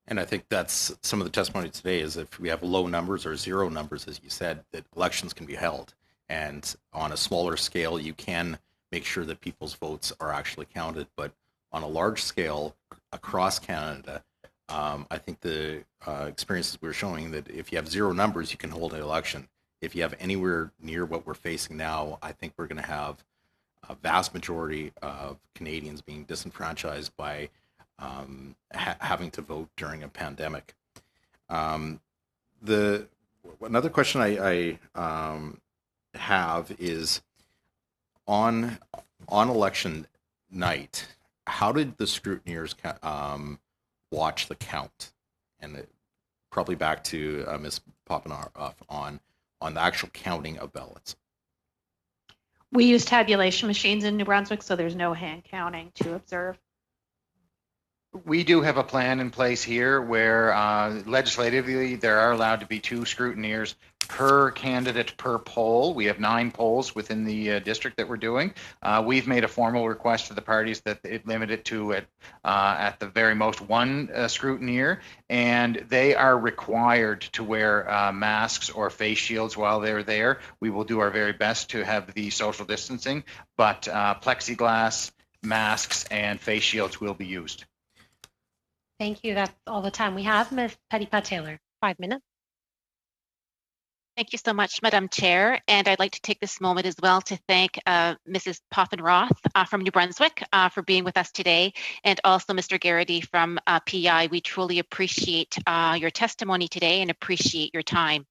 And I think that's some of the testimony today is if we have low numbers or zero numbers, as you said, that elections can be held. And on a smaller scale, you can make sure that people's votes are actually counted. But on a large scale across Canada, I think the experiences we're showing that if you have zero numbers, you can hold an election. If you have anywhere near what we're facing now, I think we're going to have a vast majority of Canadians being disenfranchised by having to vote during a pandemic. Another question I have is on election night, how did the scrutineers watch the count? And probably back to Ms. Poppenoff on the actual counting of ballots. We use tabulation machines in New Brunswick, so there's no hand counting to observe. We do have a plan in place here where legislatively there are allowed to be 2 scrutineers per candidate per poll. We have 9 polls within the district that we're doing. We've made a formal request to the parties that it limit it to at the very most 1 scrutineer, and they are required to wear masks or face shields while they're there. We will do our very best to have the social distancing, but plexiglass, masks, and face shields will be used. Thank you. That's all the time we have. Ms. Pettipat-Taylor, 5 minutes. Thank you so much, Madam Chair. And I'd like to take this moment as well to thank Mrs. Poffenroth from New Brunswick for being with us today, and also Mr. Garrity from PEI. We truly appreciate your testimony today and appreciate your time.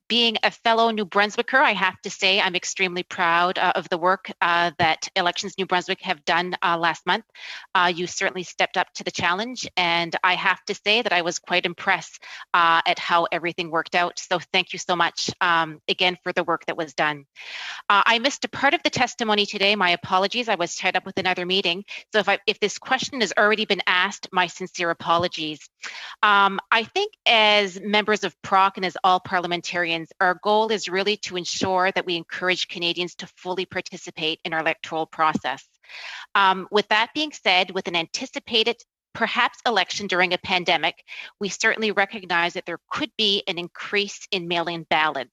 Being a fellow New Brunswicker, I have to say I'm extremely proud of the work that Elections New Brunswick have done last month. You certainly stepped up to the challenge, and I have to say that I was quite impressed at how everything worked out. So thank you so much again for the work that was done. I missed a part of the testimony today. My apologies. I was tied up with another meeting. So if this question has already been asked, my sincere apologies. I think as members of PROC and as all parliamentarians, our goal is really to ensure that we encourage Canadians to fully participate in our electoral process. With that being said, with an anticipated perhaps election during a pandemic, we certainly recognize that there could be an increase in mail-in ballots.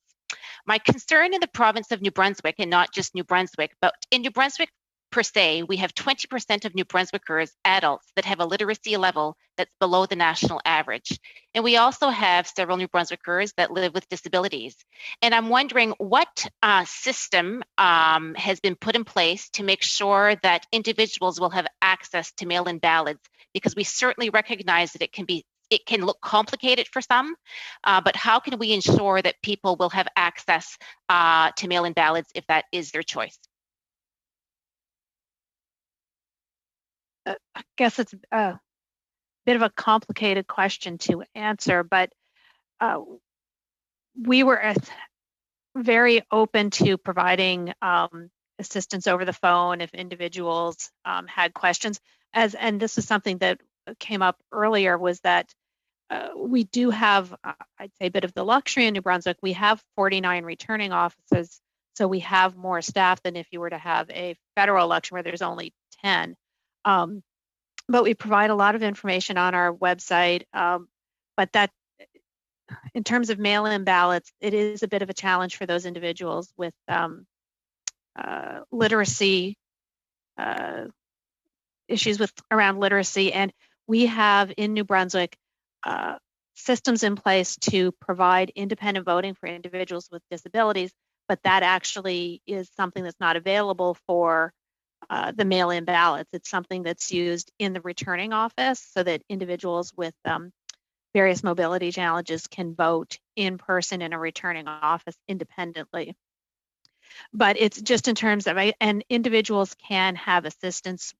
My concern in the province of New Brunswick, and not just New Brunswick, but in New Brunswick per se, we have 20% of New Brunswickers, adults, that have a literacy level that's below the national average. And we also have several New Brunswickers that live with disabilities. And I'm wondering what system has been put in place to make sure that individuals will have access to mail-in ballots, because we certainly recognize that it can look complicated for some, but how can we ensure that people will have access to mail-in ballots if that is their choice? I guess it's a bit of a complicated question to answer, but we were very open to providing assistance over the phone if individuals had questions. And this is something that came up earlier, was that we do have, I'd say, a bit of the luxury in New Brunswick. We have 49 returning offices, so we have more staff than if you were to have a federal election where there's only 10. But we provide a lot of information on our website. But that, in terms of mail-in ballots, it is a bit of a challenge for those individuals with literacy issues around literacy. And we have in New Brunswick systems in place to provide independent voting for individuals with disabilities, but that actually is something that's not available for the mail-in ballots. It's something that's used in the returning office so that individuals with various mobility challenges can vote in person in a returning office independently. But it's just in terms of, and individuals can have assistance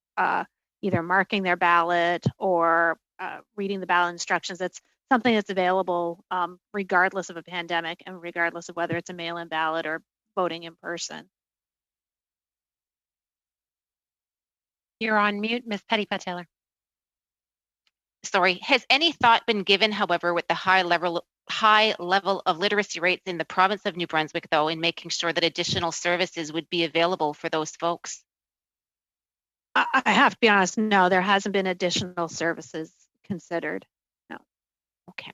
either marking their ballot or reading the ballot instructions. That's something that's available regardless of a pandemic and regardless of whether it's a mail-in ballot or voting in person. You're on mute, Ms. Petty-Pataler. Sorry, has any thought been given, however, with the high level of literacy rates in the province of New Brunswick, though, in making sure that additional services would be available for those folks? I have to be honest, no, there hasn't been additional services considered. No. Okay.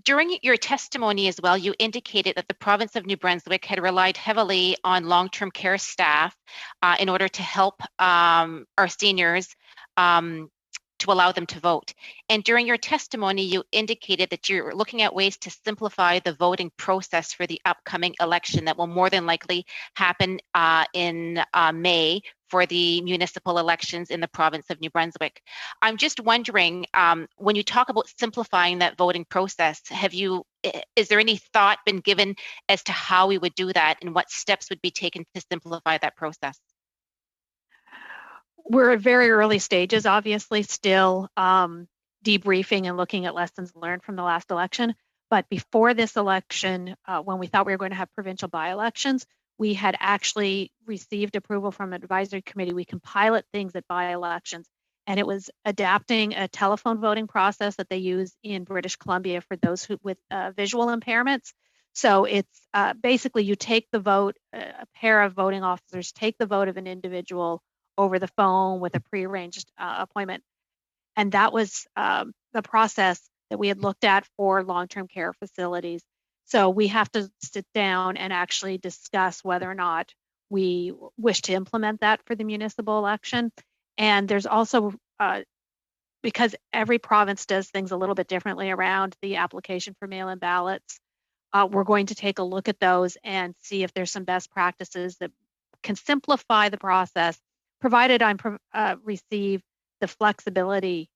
During your testimony as well, you indicated that the province of New Brunswick had relied heavily on long-term care staff in order to help our seniors to allow them to vote. And during your testimony, you indicated that you're looking at ways to simplify the voting process for the upcoming election that will more than likely happen in May for the municipal elections in the province of New Brunswick. I'm just wondering, when you talk about simplifying that voting process, is there any thought been given as to how we would do that and what steps would be taken to simplify that process? We're at very early stages, obviously, still debriefing and looking at lessons learned from the last election. But before this election, when we thought we were going to have provincial by-elections, we had actually received approval from an advisory committee. We can pilot things at by-elections, and it was adapting a telephone voting process that they use in British Columbia for those with visual impairments. So it's basically you take the vote, a pair of voting officers take the vote of an individual over the phone with a prearranged appointment. And that was the process that we had looked at for long-term care facilities. So we have to sit down and actually discuss whether or not we wish to implement that for the municipal election. And there's also, because every province does things a little bit differently around the application for mail-in ballots, we're going to take a look at those and see if there's some best practices that can simplify the process, provided I receive the flexibility,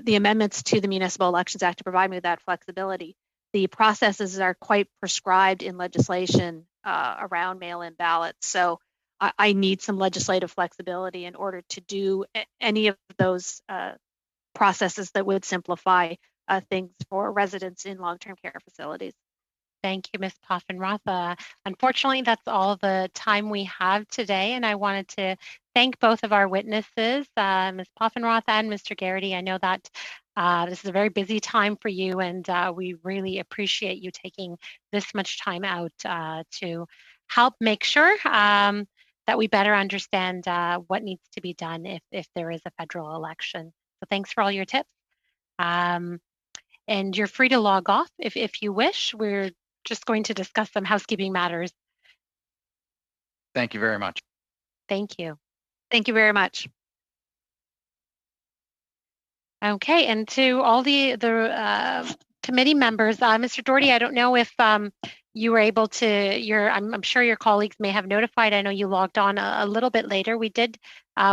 the amendments to the Municipal Elections Act to provide me with that flexibility. The processes are quite prescribed in legislation around mail-in ballots. So I need some legislative flexibility in order to do any of those processes that would simplify things for residents in long-term care facilities. Thank you, Ms. Poffenroth. Unfortunately, that's all the time we have today, and I wanted to thank both of our witnesses, Ms. Poffenroth and Mr. Garrity. I know that this is a very busy time for you, and we really appreciate you taking this much time out to help make sure that we better understand what needs to be done if there is a federal election. So thanks for all your tips. And you're free to log off if you wish. We're just going to discuss some housekeeping matters. Thank you very much. Thank you. Thank you very much. Okay, and to all the committee members, Mr. Doherty, I don't know if you were able to, I'm sure your colleagues may have notified. I know you logged on a little bit later. We did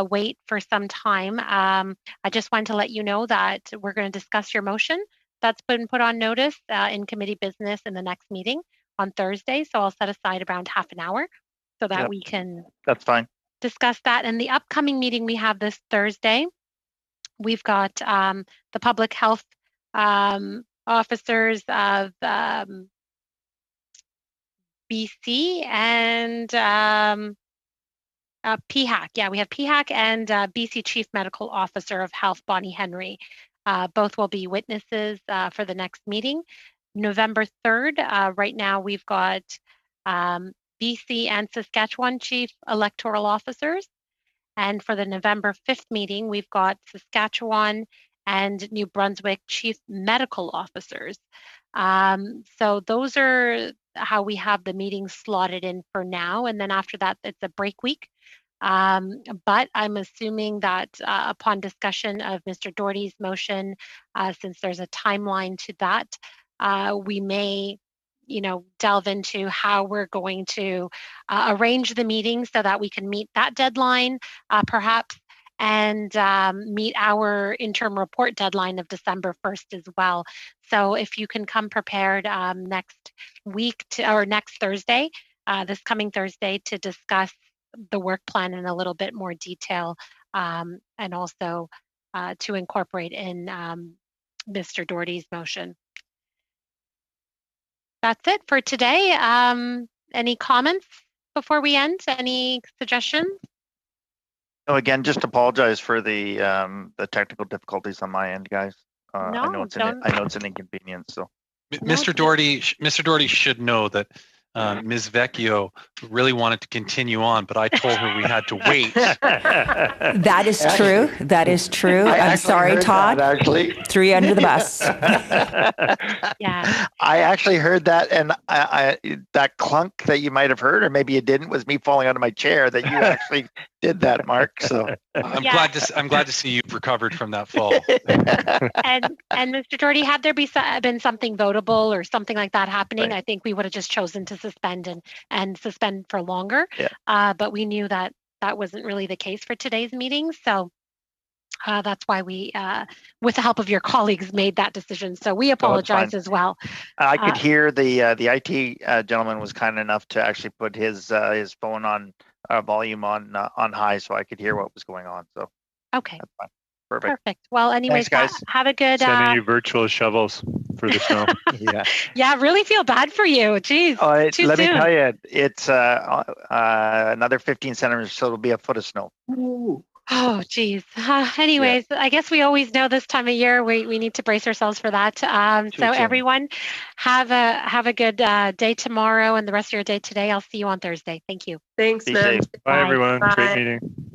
wait for some time. I just wanted to let you know that we're going to discuss your motion that's been put on notice in committee business in the next meeting on Thursday. So I'll set aside around half an hour so that we can That's fine. discuss that. And the upcoming meeting we have this Thursday, we've got the public health officers of BC and PHAC. Yeah, we have PHAC and BC Chief Medical Officer of Health, Bonnie Henry. Both will be witnesses for the next meeting. November 3rd, right now we've got BC and Saskatchewan Chief Electoral Officers. And for the November 5th meeting, we've got Saskatchewan and New Brunswick Chief Medical Officers. So those are how we have the meetings slotted in for now. And then after that, it's a break week. But I'm assuming that upon discussion of Mr. Doherty's motion, since there's a timeline to that, we may, delve into how we're going to arrange the meeting so that we can meet that deadline, perhaps, and meet our interim report deadline of December 1st as well. So if you can come prepared next week or next Thursday, this coming Thursday, to discuss the work plan in a little bit more detail, and also to incorporate in Mr. Doherty's motion. That's it for today. Any comments before we end? Any suggestions? Oh, again, just apologize for the technical difficulties on my end, guys. No, I know it's an inconvenience. So, Mr. Doherty should know that Ms. Vecchio really wanted to continue on, but I told her we had to wait. That is true. That is true. I'm sorry, Todd. Actually, threw you under the bus. Yeah. I actually heard that, and I that clunk that you might have heard, or maybe you didn't, was me falling out of my chair. That you actually did that, Mark. So I'm glad to see you've recovered from that fall. and Mr. Doherty, had there been something votable or something like that happening, Right. I think we would have just chosen to suspend and suspend for longer. Yeah. But we knew that that wasn't really the case for today's meeting, so that's why we, with the help of your colleagues, made that decision. So we apologize as well. I could hear the IT gentleman was kind enough to actually put his phone on volume on high, so I could hear what was going on. So okay, that's fine. Perfect. Well, anyways, thanks, guys. Have a good. Sending you virtual shovels for the snow. Yeah. Yeah, really feel bad for you. Jeez. Let me tell you, it's another 15 centimeters, so it'll be a foot of snow. Ooh. Oh, geez. Anyways, yeah. I guess we always know this time of year we need to brace ourselves for that. So everyone, have a good day tomorrow and the rest of your day today. I'll see you on Thursday. Thank you. Thanks, man. Bye, everyone. Bye. Great meeting.